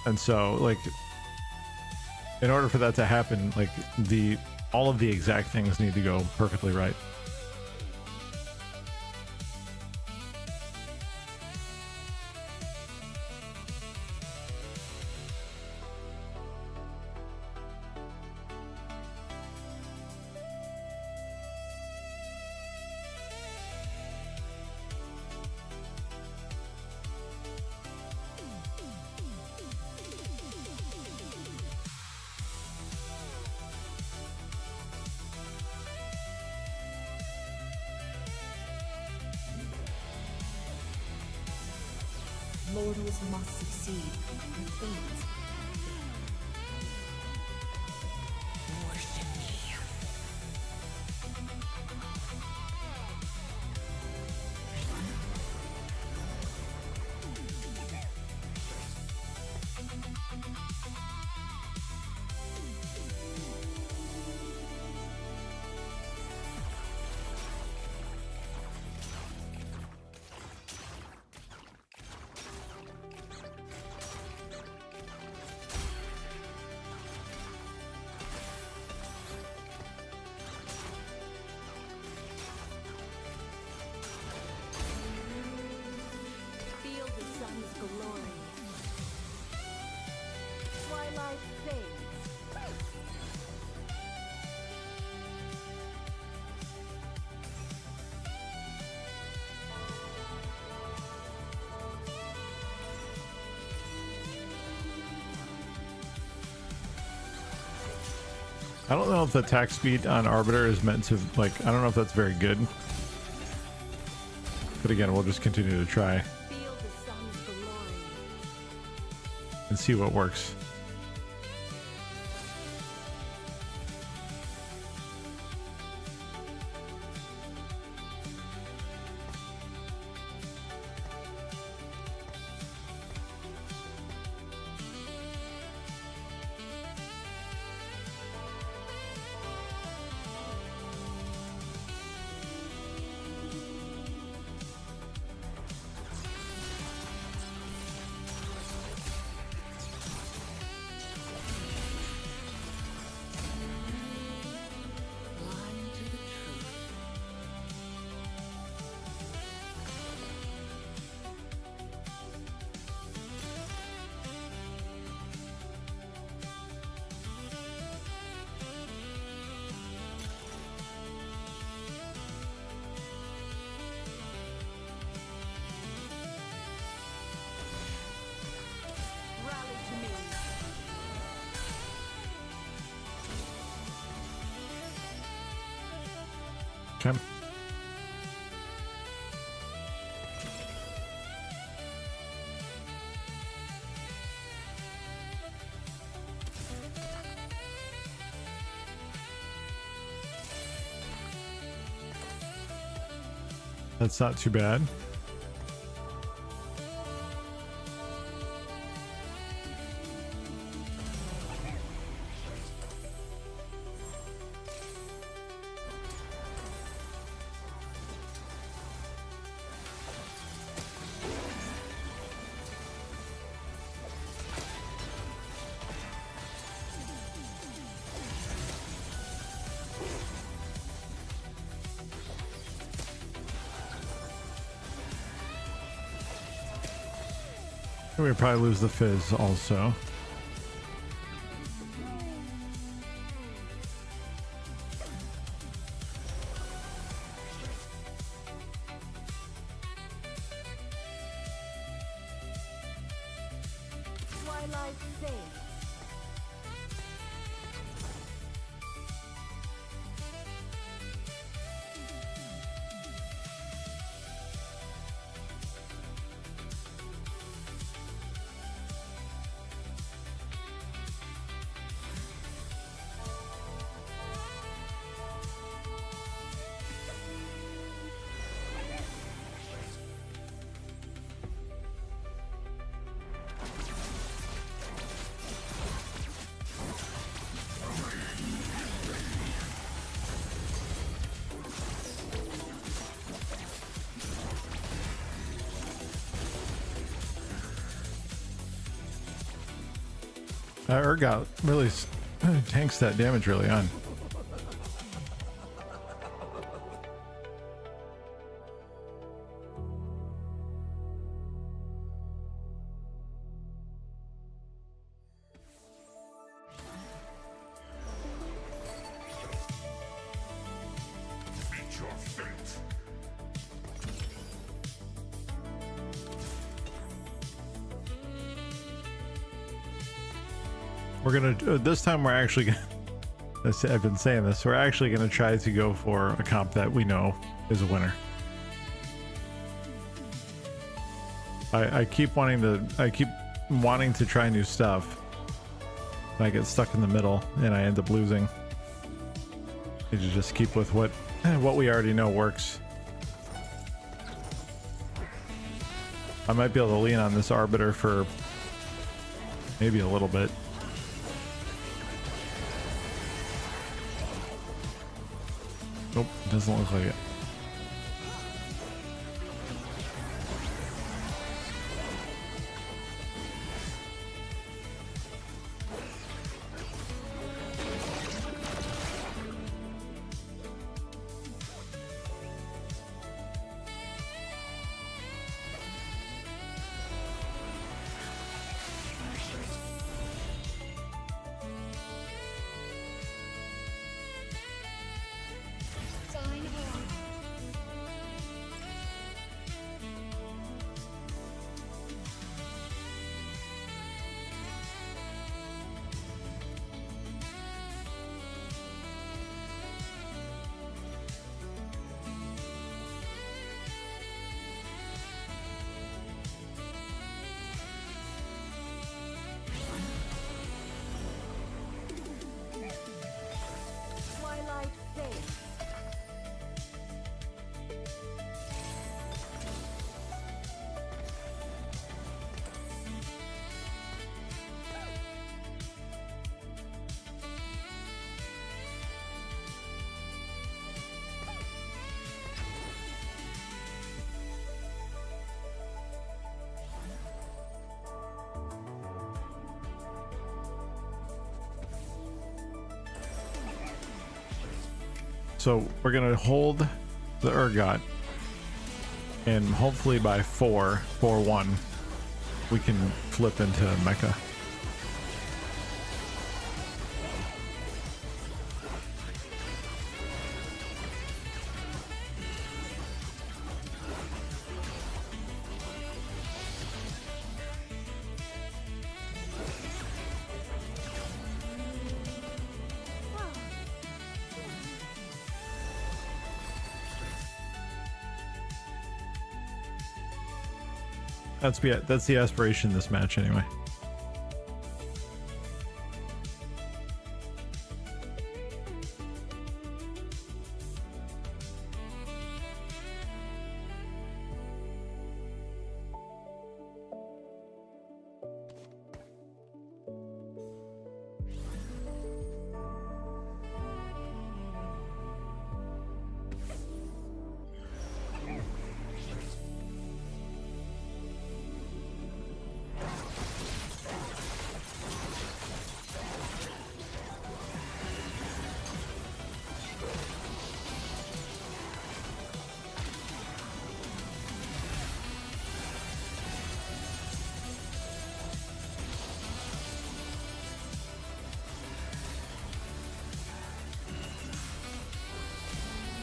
And so, like, in order for that to happen, like, all of the exact things need to go perfectly right. Mortals must succeed or fate. Worship me. Feel the sun's glory. Twilight fades. I don't know if the attack speed on Arbiter is meant to, like, I don't know if that's very good. But again, we'll just continue to try Feel the sun's glory. and see what works. Blind to the truth. Rally to me. Okay. That's not too bad. We probably lose the fizz also. Twilight fades. Urgot really tanks that damage early on. Meet your fate. We're gonna this time we're actually gonna, I've been saying this, we're actually gonna try to go for a comp that we know is a winner. I keep wanting to try new stuff. And I get stuck in the middle and I end up losing. You just keep with what we already know works. I might be able to lean on this Arbiter for maybe a little bit. Nope, doesn't look like it. Sign on. Twilight fades. So we're gonna hold the Urgot, and hopefully by 4-1 we can flip into Mecha. That's the aspiration this match anyway.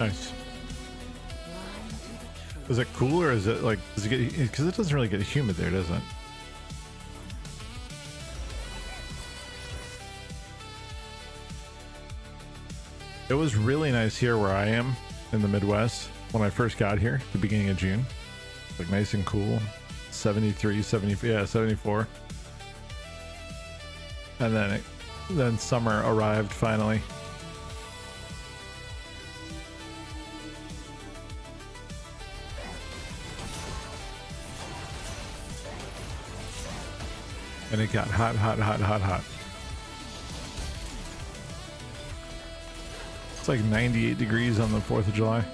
Nice. Is it cool, or is it like, does it get, because it doesn't really get humid there, does it? It was really nice here where I am in the Midwest when I first got here at the beginning of June. Like nice and cool. 73, 70, yeah, 74. And then summer arrived finally. And it got hot, hot, hot, hot, hot. It's like 98 degrees on the 4th of July.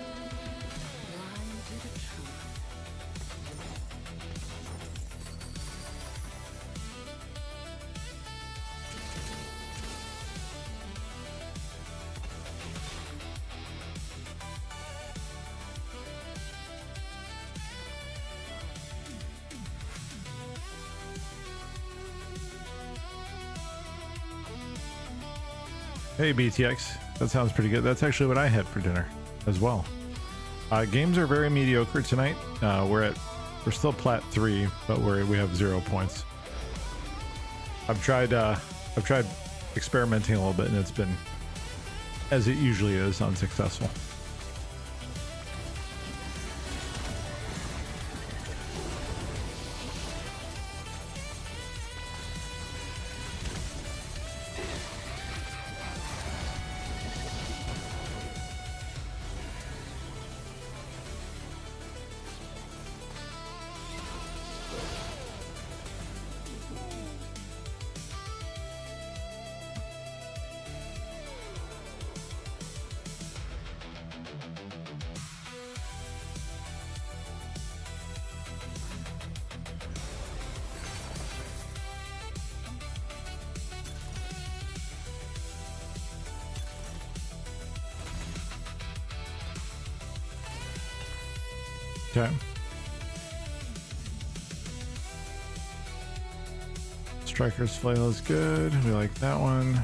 Hey BTX, that sounds pretty good. That's actually what I had for dinner as well. Games are very mediocre tonight. We're still plat 3, but we have 0 points. I've tried experimenting a little bit, and it's been, as it usually is, unsuccessful. Okay. Striker's flail is good. We like that one.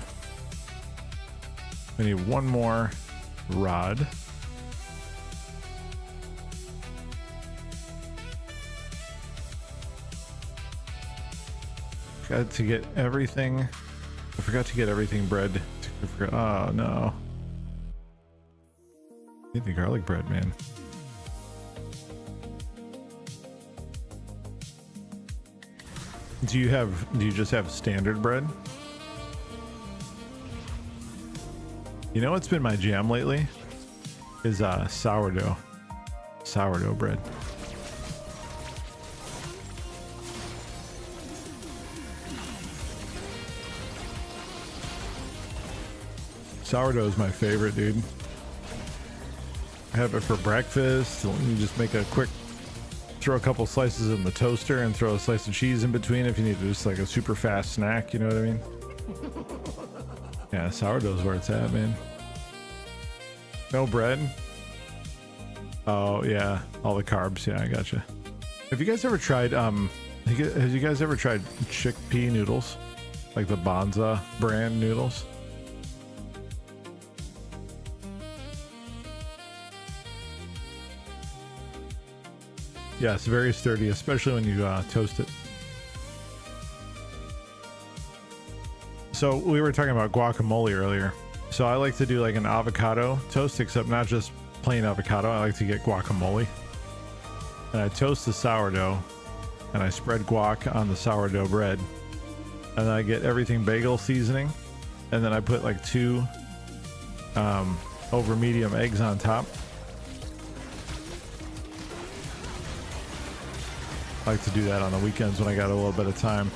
We need one more rod. Forgot to get everything. I forgot to get everything bread. Oh no. Need the garlic bread, man. Do you just have standard bread? You know what's been my jam lately? Is sourdough. Sourdough bread. Sourdough is my favorite, dude. I have it for breakfast. You just make a quick, throw a couple slices in the toaster and throw a slice of cheese in between if you need just like a super fast snack, you know what I mean? Yeah, sourdough's where it's at, man. No bread. Oh yeah, all the carbs. Yeah, I gotcha. Have you guys ever tried has you guys ever tried chickpea noodles? Like the Bonza brand noodles? Yeah, it's very sturdy, especially when you toast it. So we were talking about guacamole earlier. So I like to do like an avocado toast, except not just plain avocado. I like to get guacamole. And I toast the sourdough and I spread guac on the sourdough bread. And then I get everything bagel seasoning. And then I put like 2 over medium eggs on top. I like to do that on the weekends when I got a little bit of time.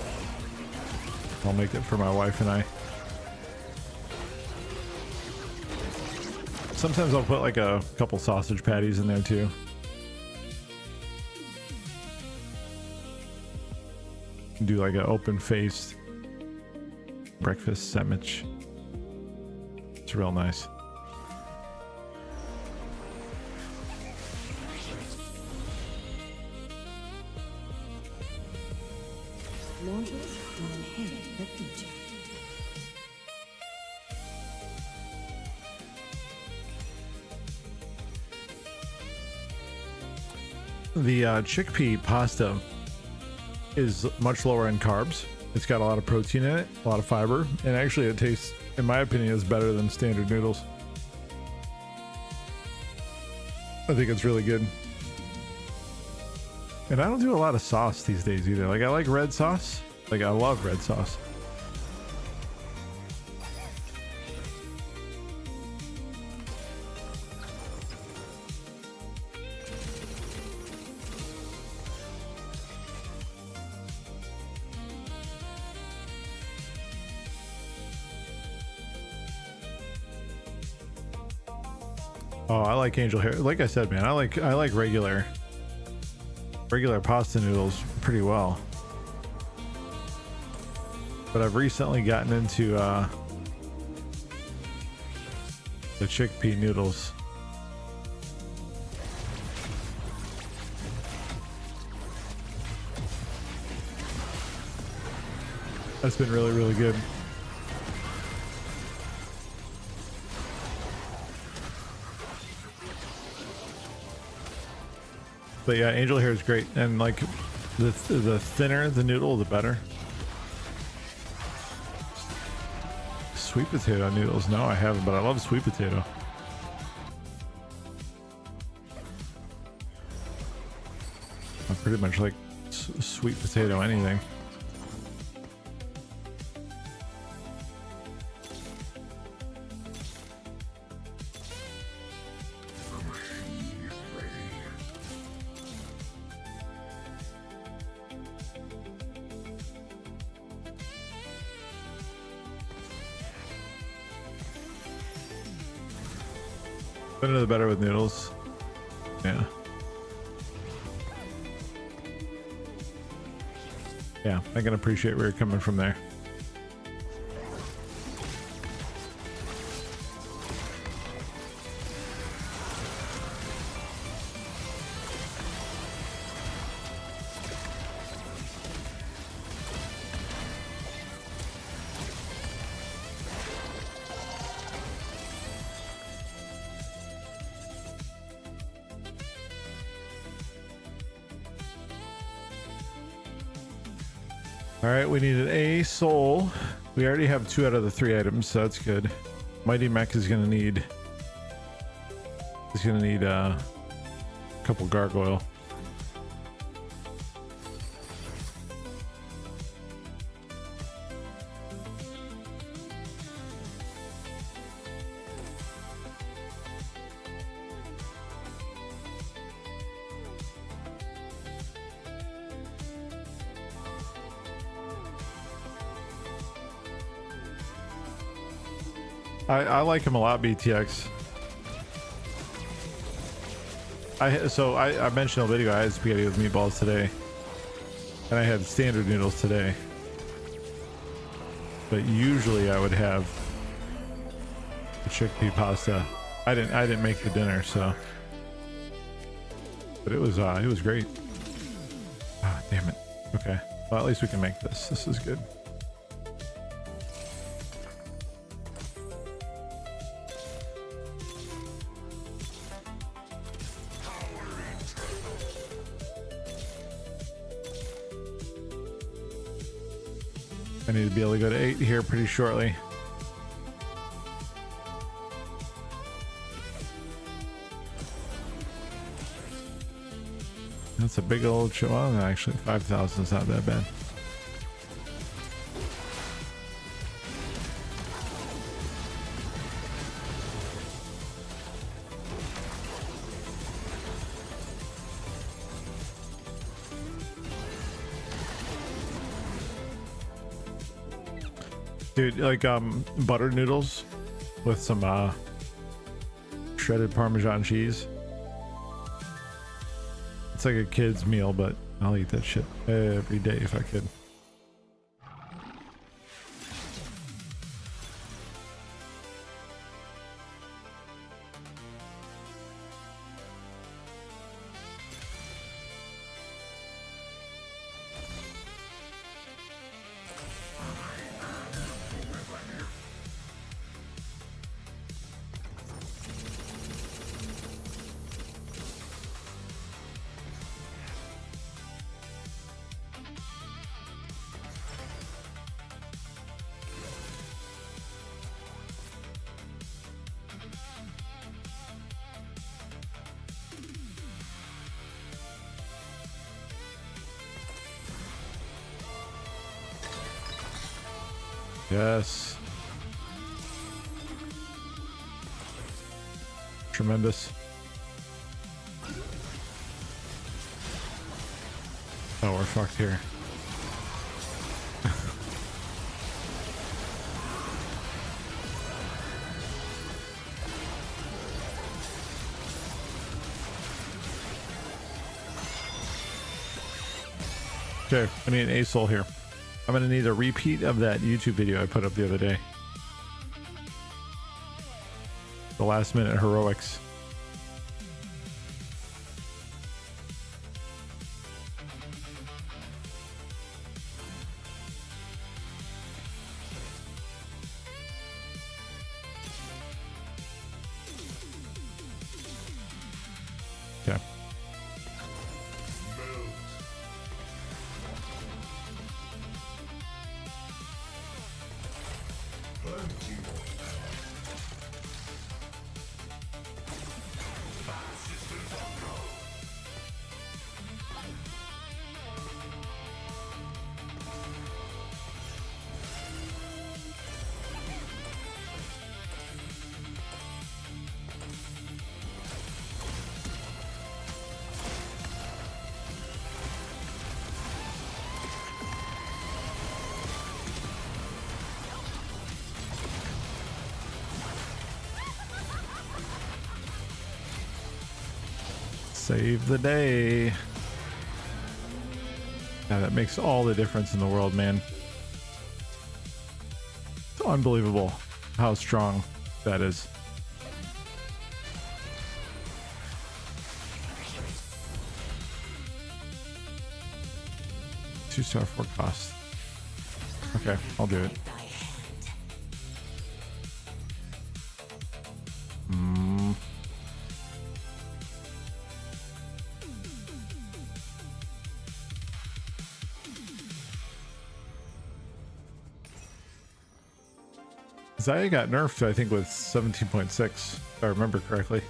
I'll make it for my wife and I. Sometimes I'll put like a couple sausage patties in there too. Do like an open-faced breakfast sandwich. It's real nice. Mortals will inherit the future. The chickpea pasta is much lower in carbs. It's got a lot of protein in it, a lot of fiber, and actually it tastes, in my opinion, is better than standard noodles. I think it's really good. And I don't do a lot of sauce these days either. Like I like red sauce. Like I love red sauce. Oh, I like angel hair. Like I said, man, I like regular pasta noodles pretty well. But I've recently gotten into the chickpea noodles. That's been really, really good. But yeah, angel hair is great, and like the thinner the noodle, the better. Sweet potato noodles? No, I haven't, but I love sweet potato. I pretty much like sweet potato anything. The better with noodles. Yeah. Yeah, I can appreciate where you're coming from there. All right, we need an A soul. We already have 2 out of the 3 items, so that's good. Mighty Mech is gonna need. He's gonna need a couple gargoyle. I like him a lot, BTX. I mentioned a little ago I had spaghetti with meatballs today, and I had standard noodles today. But usually I would have the chickpea pasta. I didn't make the dinner, so. But it was great. Ah, damn it. Okay. Well, at least we can make this. This is good. I need to be able to go to 8 here pretty shortly. That's a big old show. Well, actually, 5,000 is not that bad. Dude, like butter noodles with some shredded Parmesan cheese. It's like a kid's meal, but I'll eat that shit every day if I could. Yes. Tremendous. Oh, we're fucked here. Okay, I need an A soul here. I'm gonna need a repeat of that YouTube video I put up the other day. The last minute heroics. Okay. Save the day. Yeah, that makes all the difference in the world, man. It's unbelievable how strong that is. Two-star 4 cost. Okay, I'll do it. Zaya got nerfed, I think, with 17.6, if I remember correctly.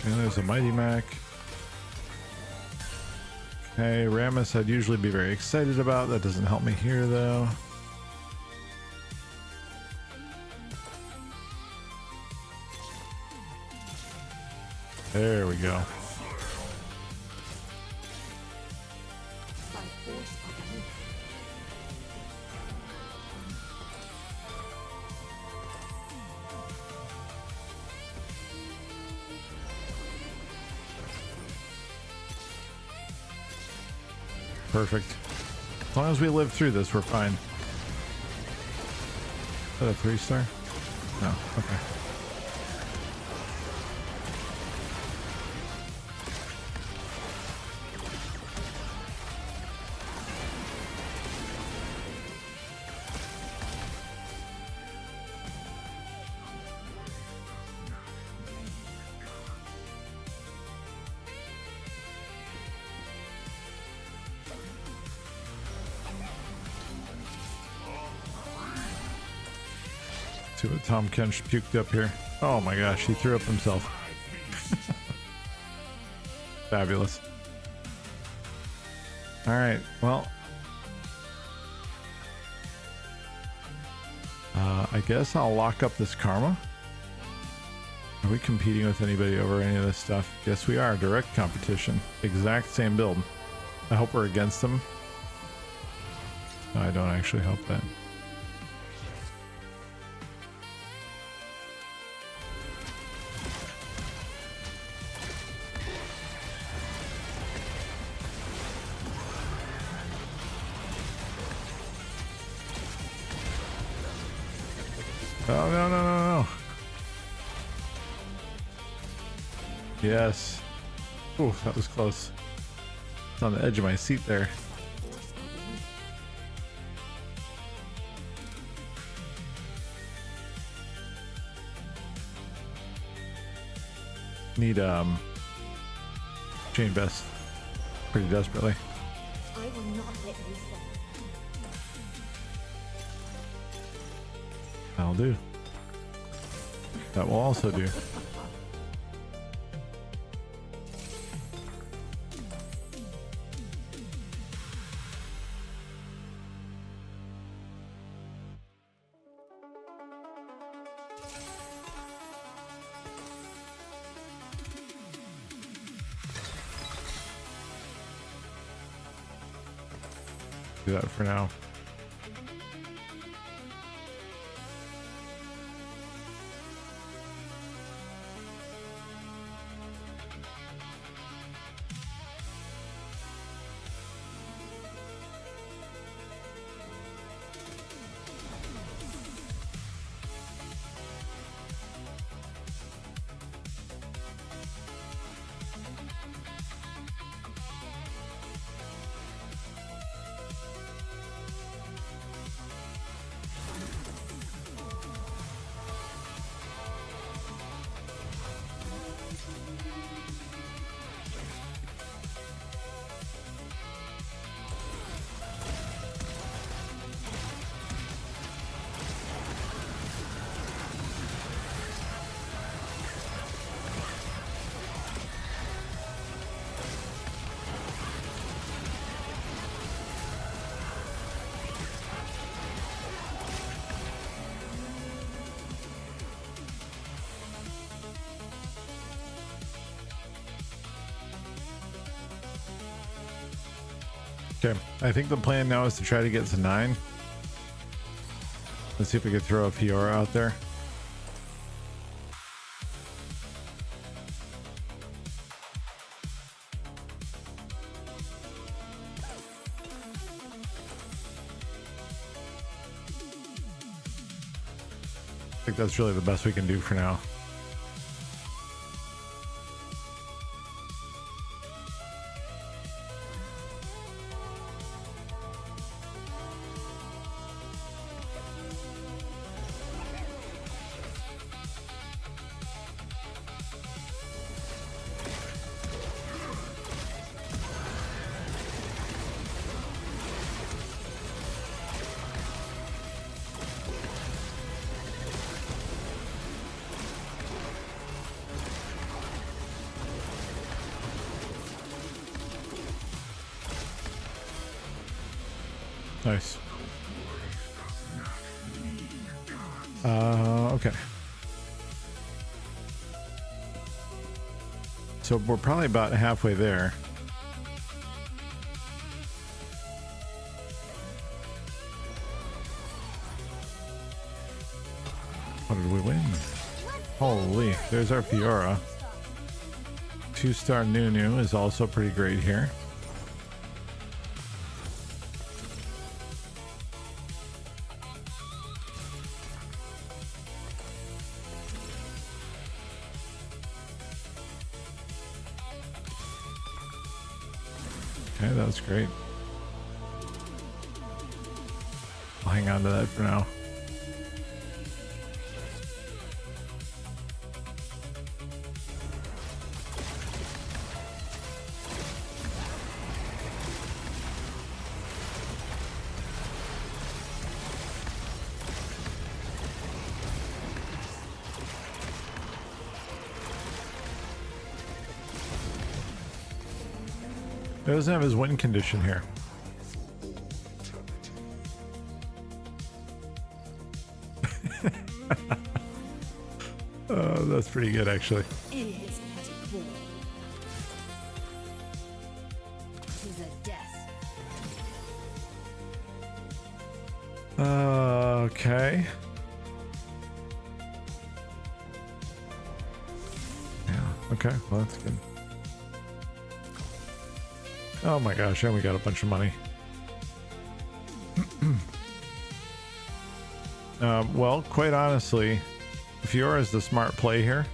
And there's a Mighty Mac. Okay, Rammus I'd usually be very excited about. That doesn't help me here, though. There we go. By force of will. Perfect. As long as we live through this, we're fine. Is that a 3-star? No, okay. See what Tom Kench puked up here. Oh my gosh, he threw up himself. Fabulous. All right, well, I guess I'll lock up this karma. Are we competing with anybody over any of this stuff? Yes, we are. Direct competition. Exact same build. I hope we're against them. No, I don't actually hope that. Oh, no, no, no, no. Yes. Ooh, that was close. It's on the edge of my seat there. Need, chain vest pretty desperately. I will not let you fall. That'll do. That will also do. Do that for now. Okay, I think the plan now is to try to get to 9. Let's see if we could throw a Fiora out there. I think that's really the best we can do for now. Nice. Okay. So we're probably about halfway there. What did we win? Holy, there's our Fiora. 2-star Nunu is also pretty great here. Okay, that was great. I'll hang on to that for now. He doesn't have his win condition here. Oh, that's pretty good, actually. Idiots petty fool. Tis a death. Okay. Yeah, okay, well, that's good. Oh my gosh, and we got a bunch of money. Well, quite honestly, Fiora is the smart play here.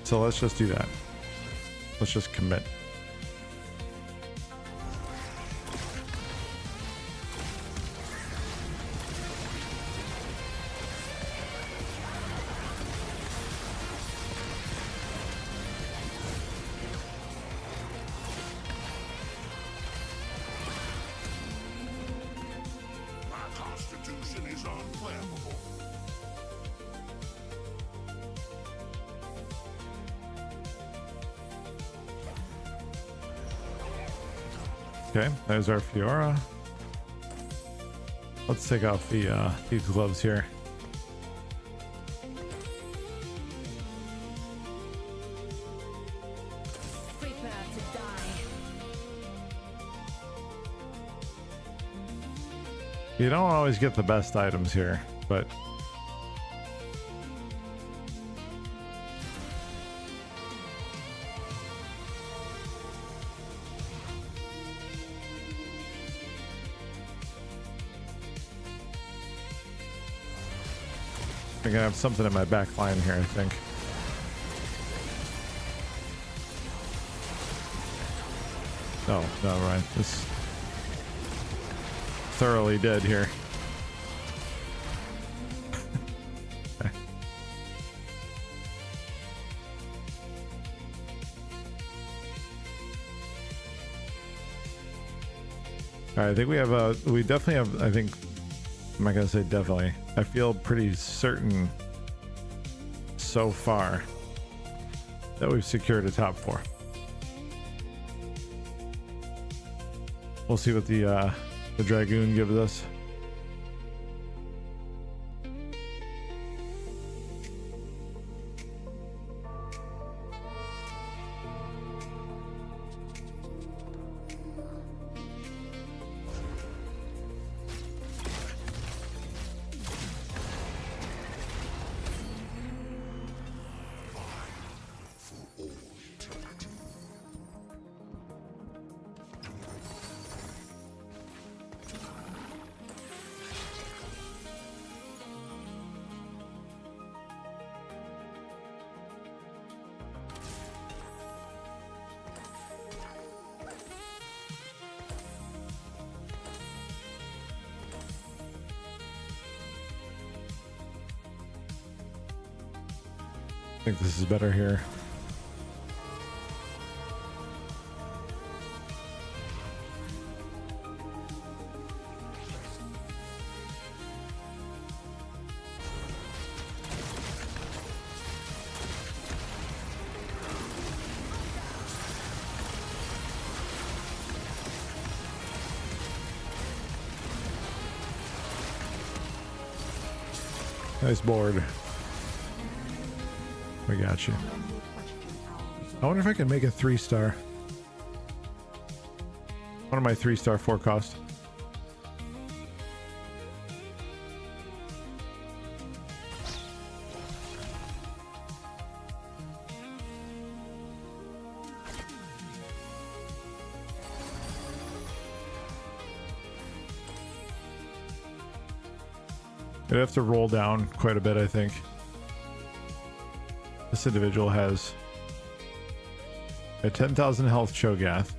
So let's just do that. Let's just commit. Constitution is unflammable. Okay, there's our Fiora. Let's take off the thieves gloves here. Prepare to die. You don't always get the best items here, but I'm gonna have something in my back line here, I think. Oh, no, right. This thoroughly dead here. All right, I think we have we definitely have, I think, I'm not gonna say definitely, I feel pretty certain so far that we've secured a top 4. We'll see what the Dragoon gives us. I think this is better here. Nice board. We got you. I wonder if I can make a 3-star. One of my 3-star 4 cost. I'd have to roll down quite a bit, I think. This individual has a 10,000 health Cho'Gath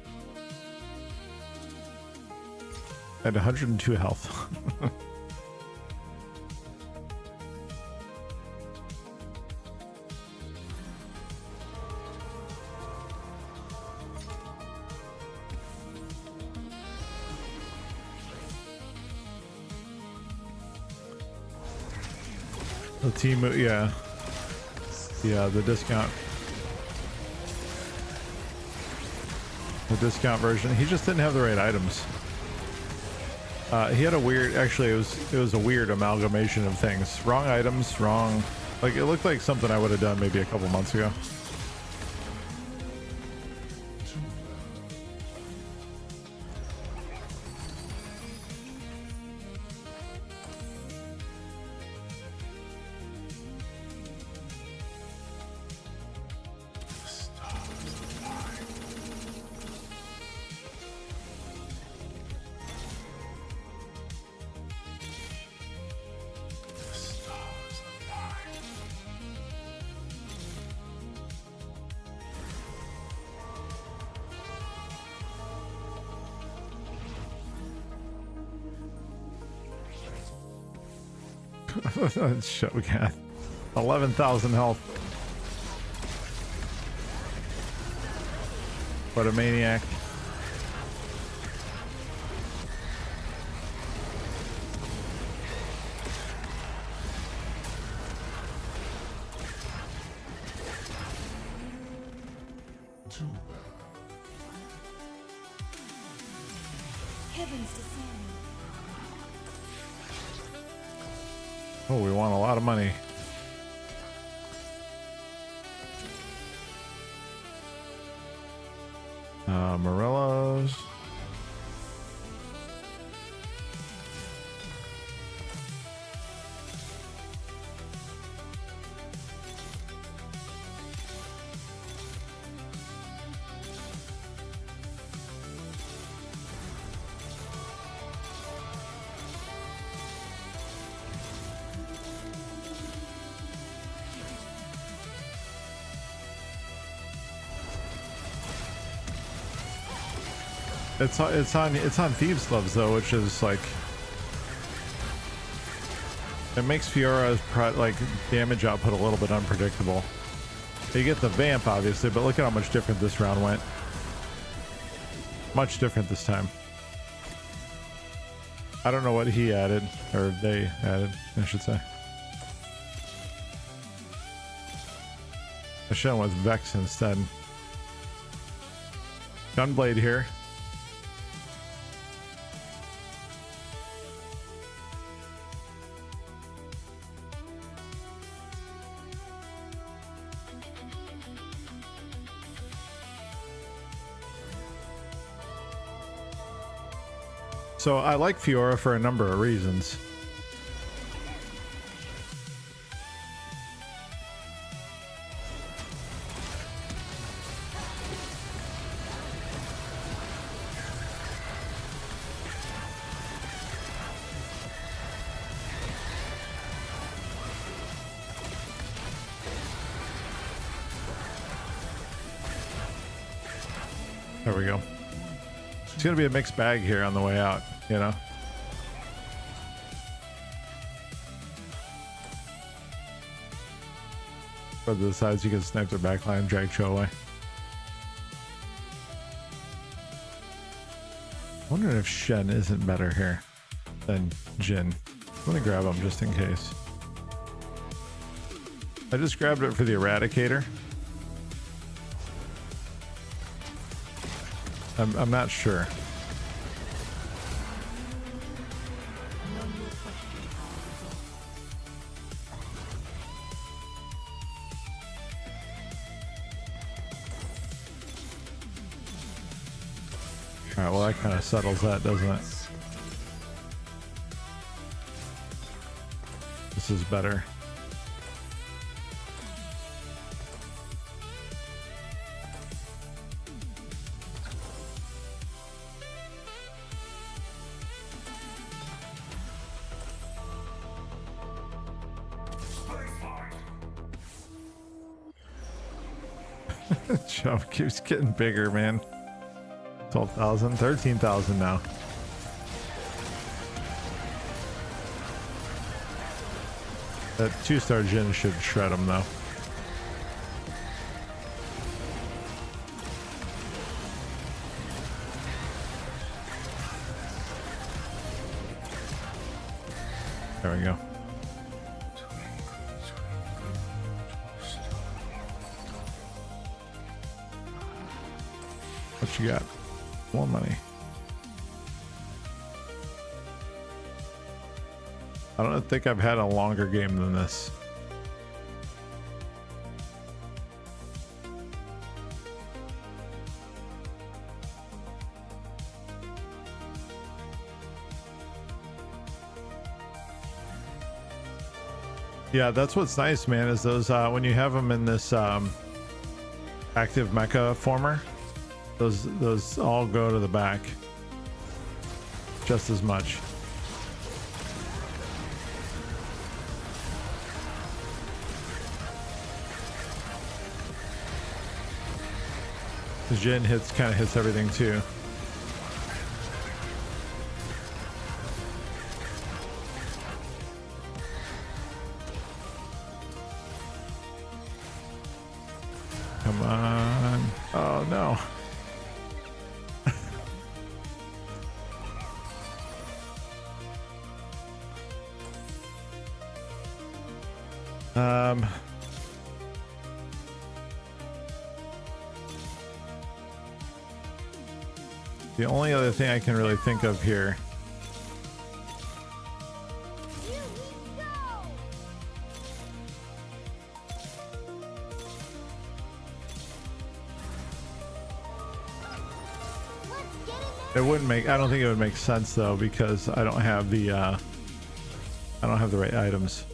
and 102 health. The team, yeah, the discount version. He just didn't have the right items. He had a weird, actually it was a weird amalgamation of things. Wrong items, wrong, like it looked like something I would have done maybe a couple months ago. Cho'Gath, 11,000 health. What a maniac. Heavens descend. Oh, we want a lot of money. Morello's. It's on Thieves Gloves though, which is like, it makes Fiora's like damage output a little bit unpredictable. You get the vamp obviously, but look at how much different this round went. Much different this time. I don't know what he added, or they added, I should say. I should have went with Vex instead. Gunblade here. So I like Fiora for a number of reasons. There we go. It's gonna be a mixed bag here on the way out, you know. But the sides you can snipe their backline, drag Cho away. Wondering if Shen isn't better here than Jin. I'm gonna grab him just in case. I just grabbed it for the Eradicator. I'm not sure. All right, well that kind of settles that, doesn't it? This is better. Show keeps getting bigger, man. 12,000, 13,000 now. That 2-star Jin should shred him though. There we go. What you got? More money. I don't think I've had a longer game than this. Yeah, that's what's nice, man, is those when you have them in this active mecha former, those all go to the back just as much. The Jin kind of hits everything too. Come on. Oh no. The only other thing I can really think of here. It wouldn't make, I don't think it would make sense though, because I don't have the right items.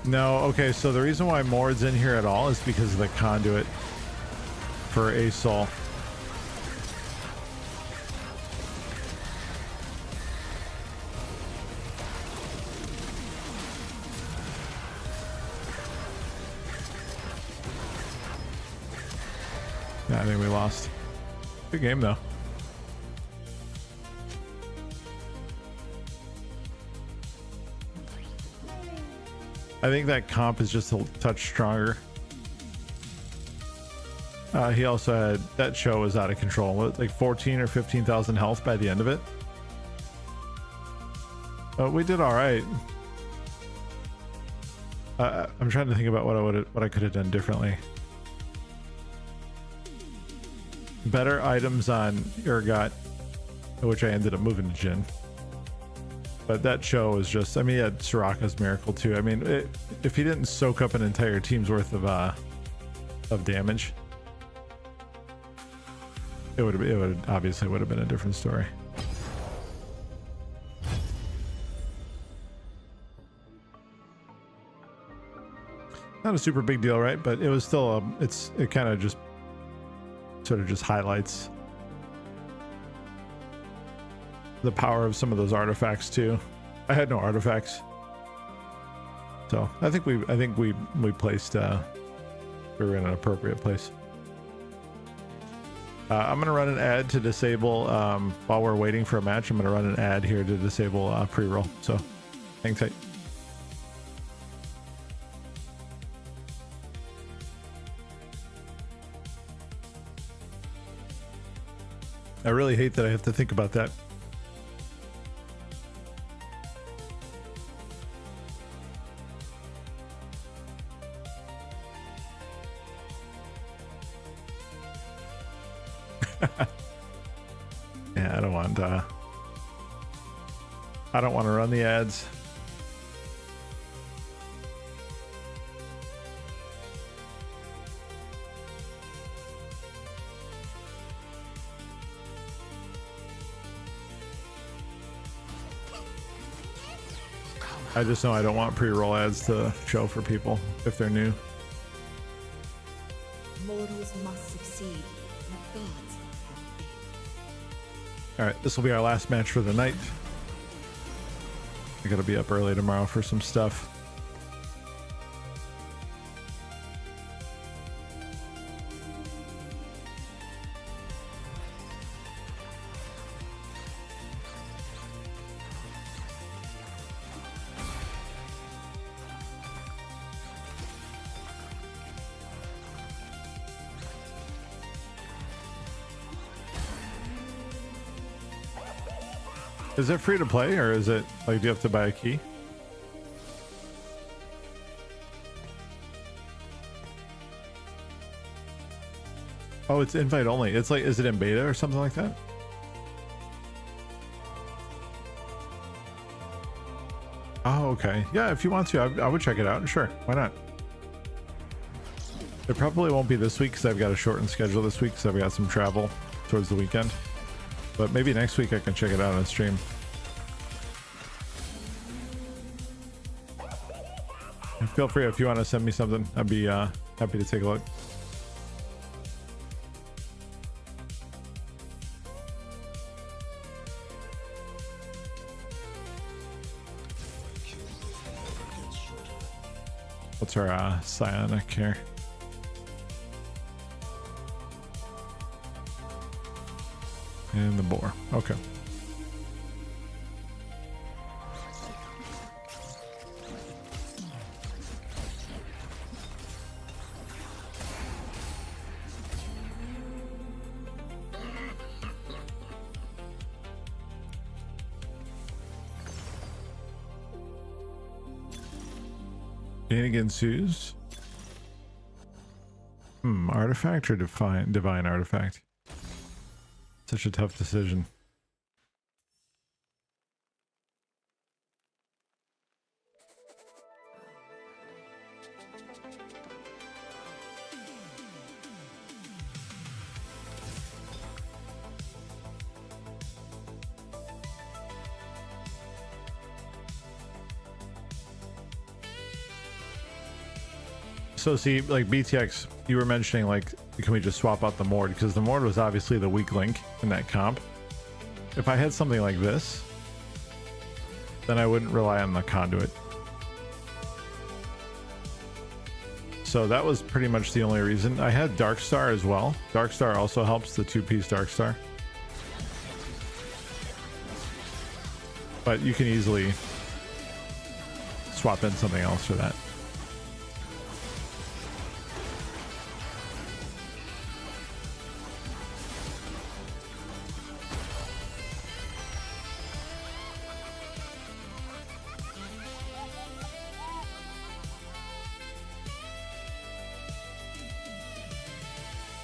No, okay, so the reason why Mord's in here at all is because of the conduit for a soul. Yeah, I think we lost. Good game though. I think that comp is just a touch stronger. He also had, that show was out of control. What, like 14 or 15,000 health by the end of it. But we did all right. I'm trying to think about what I could have done differently. Better items on Urgot, which I ended up moving to Jin. But that show was just, I mean, he had Soraka's Miracle too. I mean, if he didn't soak up an entire team's worth of damage, it would obviously would have been a different story. Not a super big deal, right? But it was still it kind of just sort of just highlights the power of some of those artifacts too. I had no artifacts, so I think we placed we were in an appropriate place. I'm gonna run an ad to disable while we're waiting for a match. I'm gonna run an ad here to disable pre-roll, so hang tight. I really hate that I have to think about that. Yeah, I don't want to run the ads. I just know I don't want pre-roll ads to show for people if they're new. Mortals must succeed, but gods have faith. All right, this will be our last match for the night. I gotta be up early tomorrow for some stuff. Is it free to play, or is it like, do you have to buy a key? Oh, it's invite only. It's like, is it in beta or something like that? Oh, okay. Yeah, if you want to, I would check it out. Sure, why not? It probably won't be this week because I've got a shortened schedule this week because I've got some travel towards the weekend. But maybe next week I can check it out on stream. And feel free if you want to send me something. I'd be happy to take a look. What's our psionic here? And the boar. Okay. Shenanigans ensues. Artifact or divine artifact? Such a tough decision. So see, like BTX, you were mentioning like, can we just swap out the Mord? Because the Mord was obviously the weak link in that comp. If I had something like this, then I wouldn't rely on the conduit. So that was pretty much the only reason. I had Darkstar as well. Darkstar also helps, the 2-piece Darkstar. But you can easily swap in something else for that.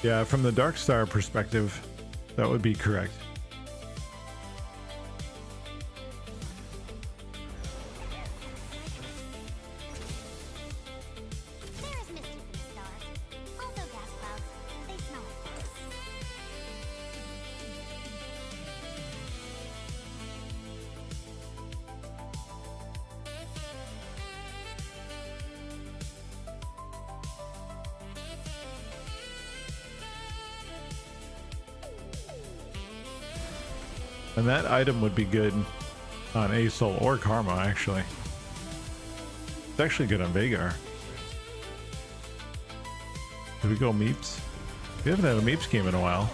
Yeah, from the Darkstar perspective, that would be correct. There is misty from the stars. Also gas clouds. They smell like gas. And that item would be good on Asol or Karma, actually. It's actually good on Vagar. Did we go Meeps? We haven't had a Meeps game in a while.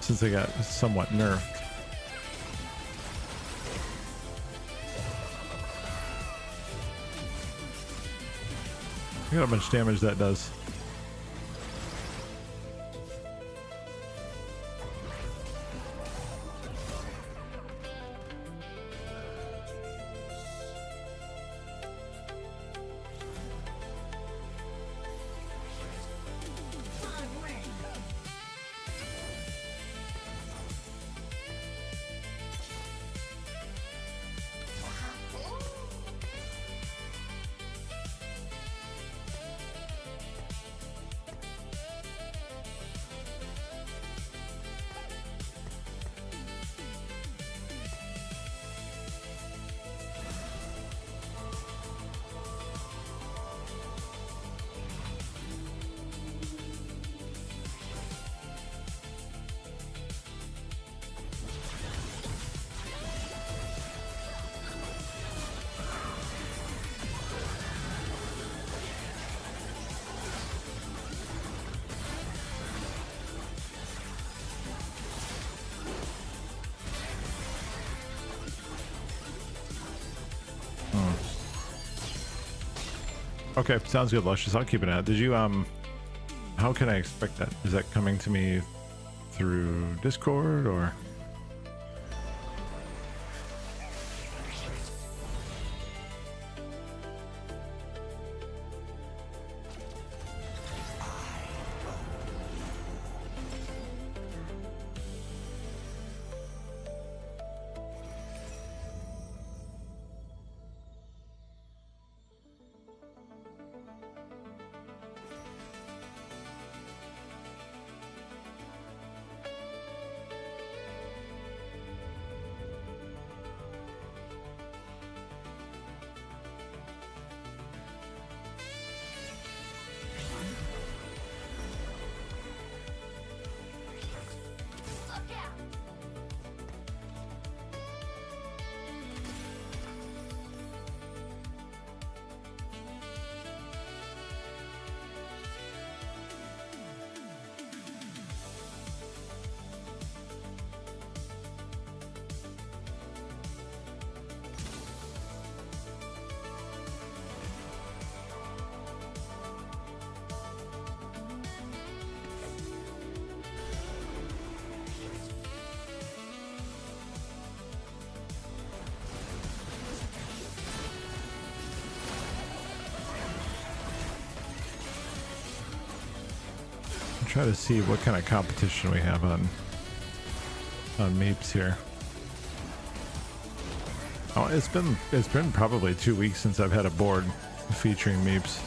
Since they got somewhat nerfed. Look at how much damage that does. Okay, sounds good, Luscious. I'll keep it out. Did you how can I expect that? Is that coming to me through Discord or? Try to see what kind of competition we have on Meeps here. Oh, it's been probably 2 weeks since I've had a board featuring Meeps.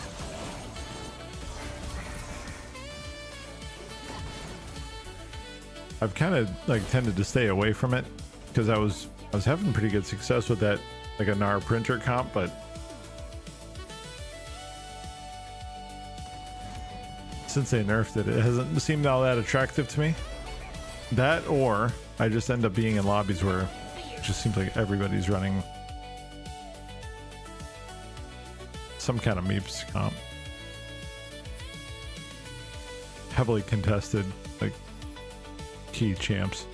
I've kind of like tended to stay away from it because I was having pretty good success with that, like a NAR printer comp, but since they nerfed it, it hasn't seemed all that attractive to me. That, or I just end up being in lobbies where it just seems like everybody's running some kind of Meeps comp. Heavily contested, like key champs.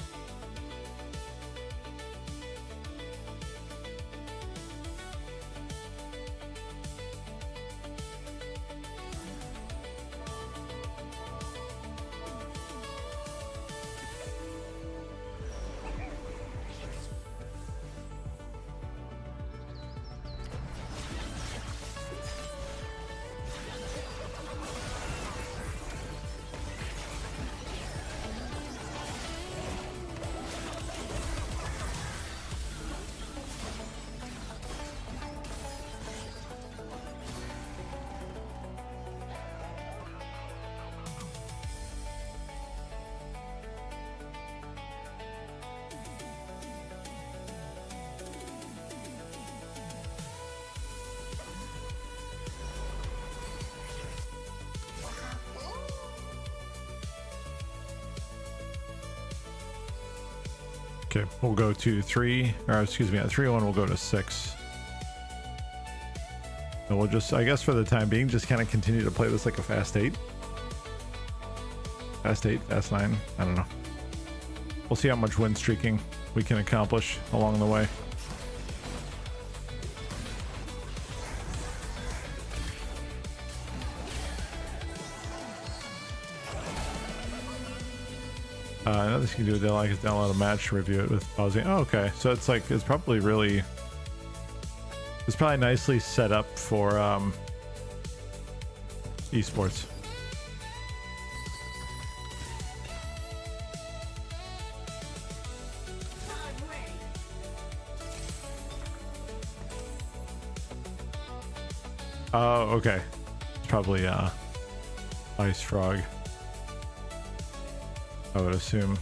Okay, we'll go to 3, or excuse me, at 3-1 we'll go to 6. And we'll just, I guess for the time being, just kind of continue to play this like a fast 8. Fast 8, fast 9, I don't know. We'll see how much win streaking we can accomplish along the way. Another thing you can do with like is download a match, review it with pausing. Oh, okay. So it's like, it's probably nicely set up for esports. Oh, okay. It's probably Ice Frog, I would assume.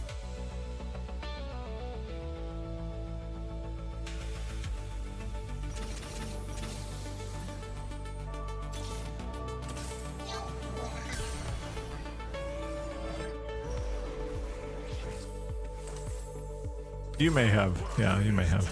You may have. Yeah, you may have.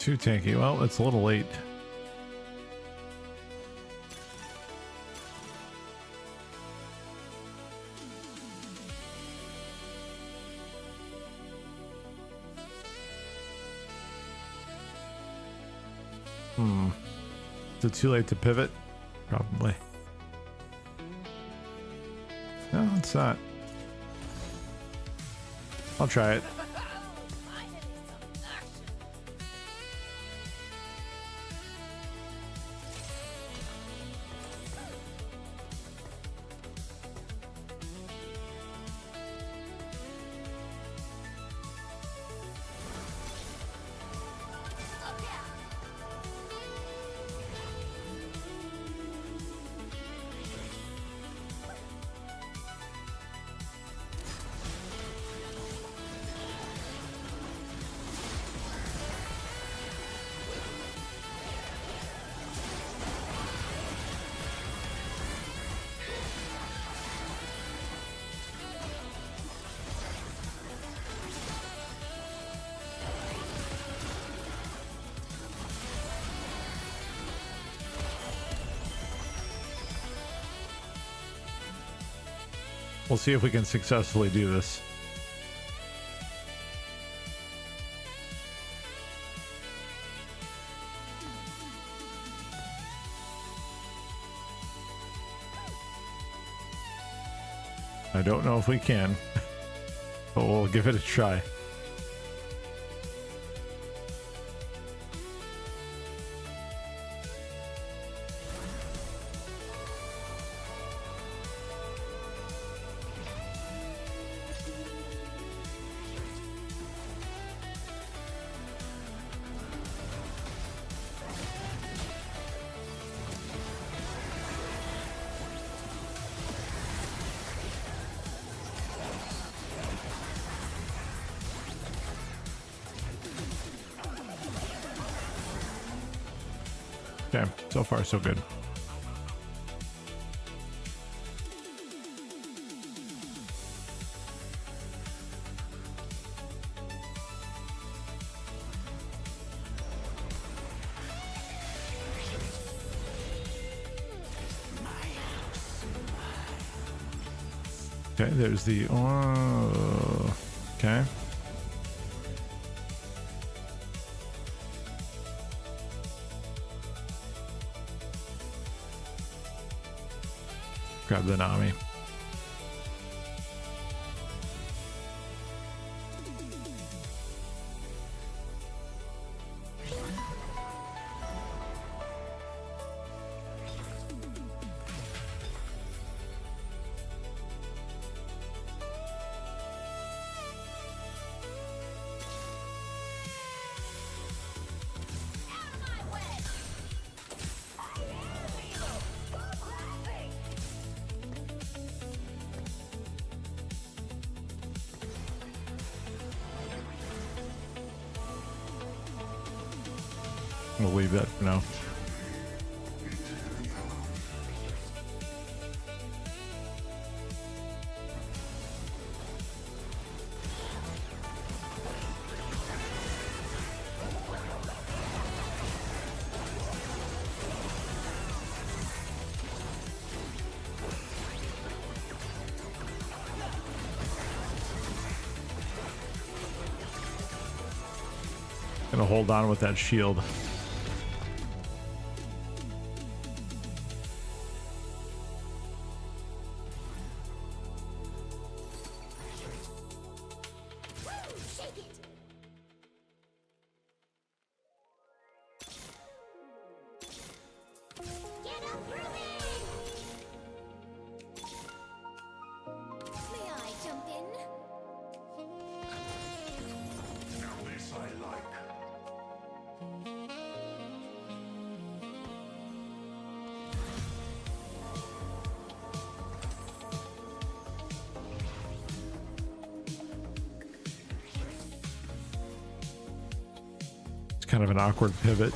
Too tanky. Well, it's a little late. Is it too late to pivot? Probably. No, it's not. I'll try it. We'll see if we can successfully do this. I don't know if we can, but we'll give it a try. Okay, so far so good. Okay, there's the okay. Grab the Nami. We'll leave that for now. Gonna hold on with that shield. Kind of an awkward pivot.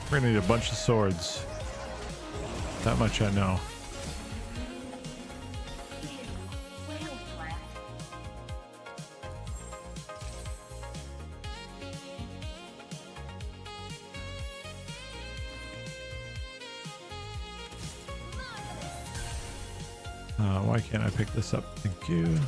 We're gonna need a bunch of swords. That much I know. Why can't I pick this up? Thank you.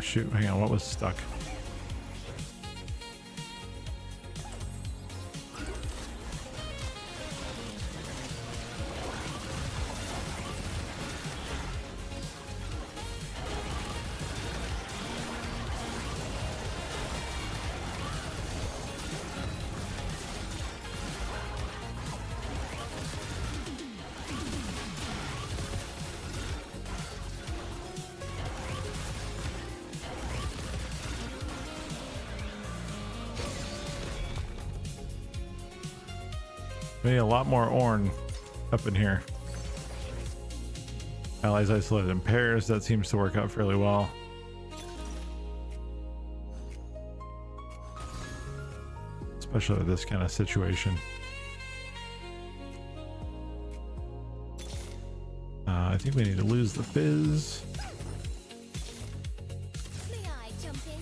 Shoot, hang on, what was stuck? We need a lot more Ornn up in here. Allies isolated in pairs. That seems to work out fairly well. Especially with this kind of situation. I think we need to lose the fizz. May I jump in?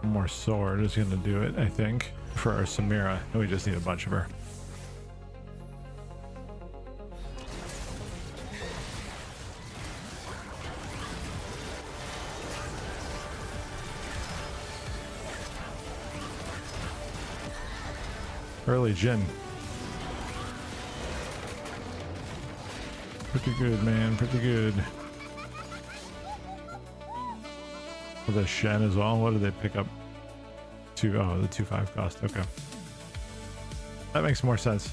One more sword is going to do it, I think, for our Samira. And we just need a bunch of her. Early Jin. Pretty good, man. Pretty good. Oh, the Shen as well. What did they pick up? Oh, the 2/5 cost. Okay. That makes more sense.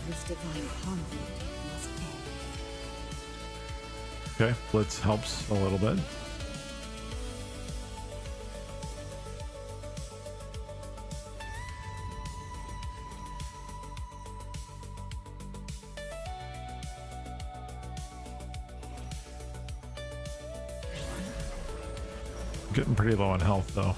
This divine conflict must end. Okay, Blitz helps a little bit. Getting pretty low on health though.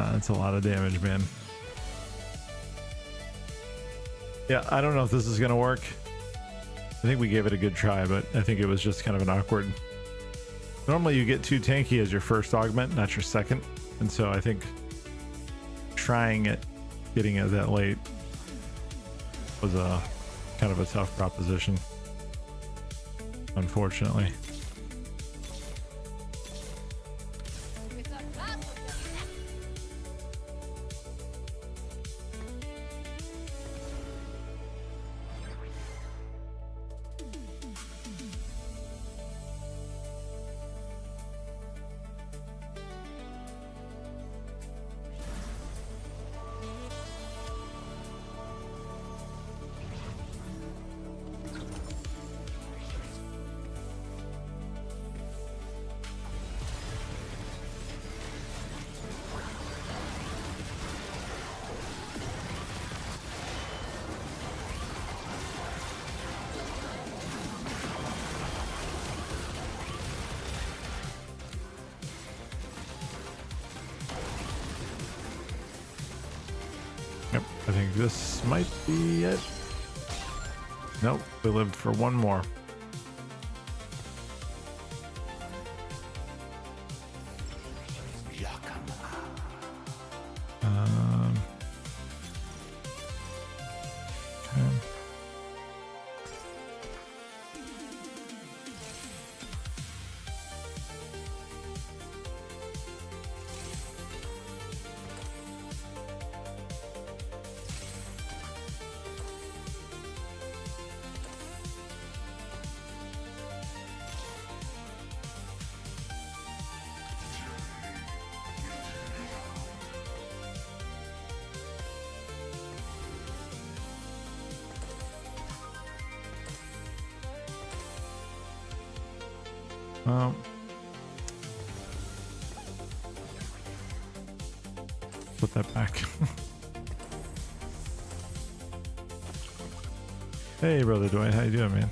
That's a lot of damage, man. Yeah, I don't know if this is gonna work. I think we gave it a good try, but I think it was just kind of an awkward. Normally you get too tanky as your first augment, not your second. And so I think trying it, getting it that late was a kind of a tough proposition, unfortunately. Yep, I think this might be it. Nope, we lived for one more. Okay. Put that back. Hey, brother Dwight, how you doing, man?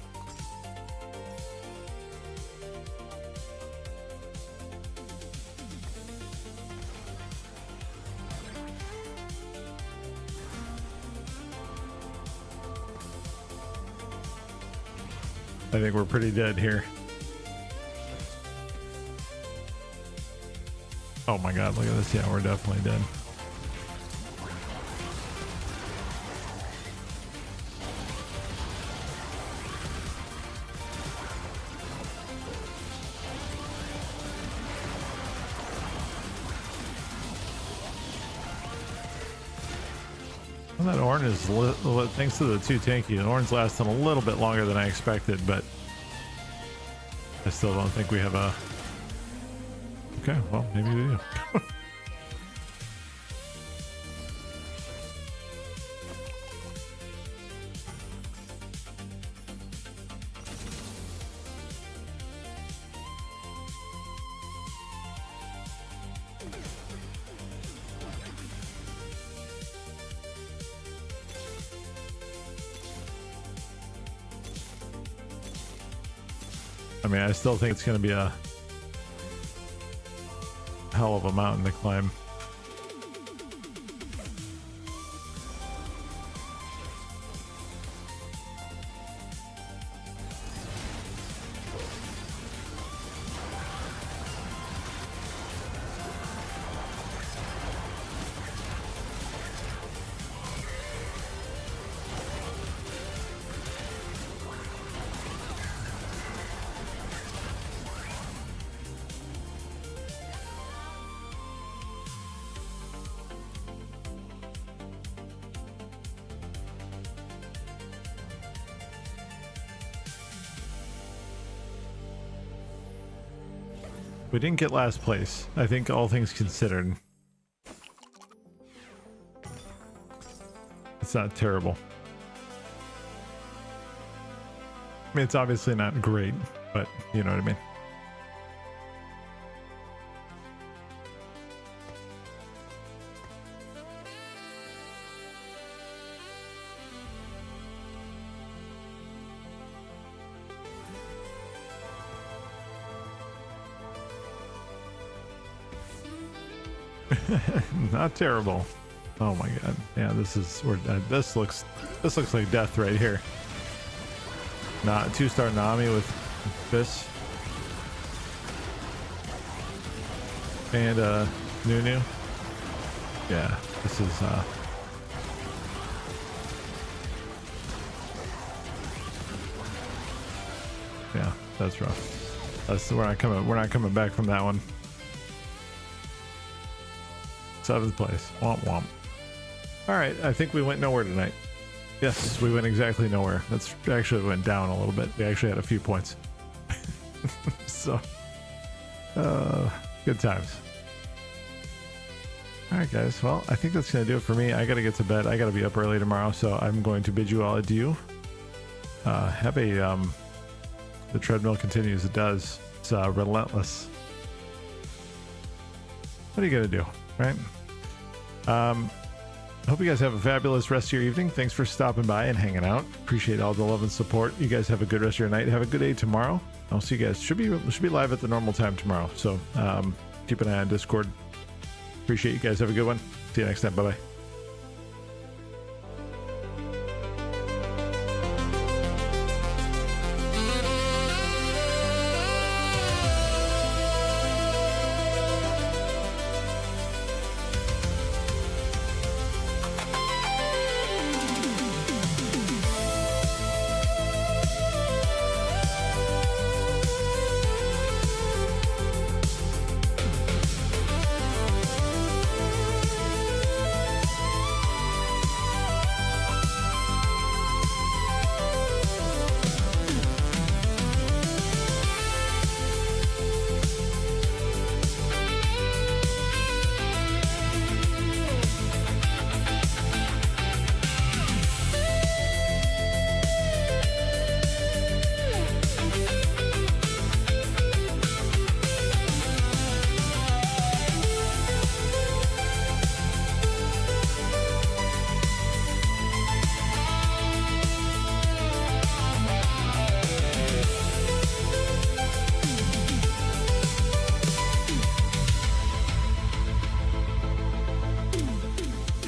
I think we're pretty dead here. Oh my god, look at this. Yeah, we're definitely dead. Well, that Ornn is, thanks to the two tanky, the Ornn's lasting a little bit longer than I expected, but I still don't think we have a... Okay, well, maybe we do. I mean, I still think it's going to be a hell of a mountain to climb. We didn't get last place. I think all things considered, it's not terrible. I mean, it's obviously not great, but you know what I mean. Not terrible. Oh my god. Yeah, this is where this looks like death right here. Not 2-star Nami with this. And Nunu. Yeah, this is yeah, that's rough. We're not coming back from that one. 7th place. Womp womp. Alright, I think we went nowhere tonight. Yes, we went exactly nowhere. That's actually went down a little bit. We actually had a few points. So good times. Alright guys, well I think that's gonna do it for me. I gotta get to bed. I gotta be up early tomorrow, so I'm going to bid you all adieu. Have a the treadmill continues. It does. It's relentless. What are you gonna do, right? Hope you guys have a fabulous rest of your evening. Thanks for stopping by and hanging out. Appreciate all the love and support. You guys have a good rest of your night. Have a good day tomorrow. I'll see you guys. Should be live at the normal time tomorrow. So keep an eye on Discord. Appreciate you guys. Have a good one. See you next time. Bye bye.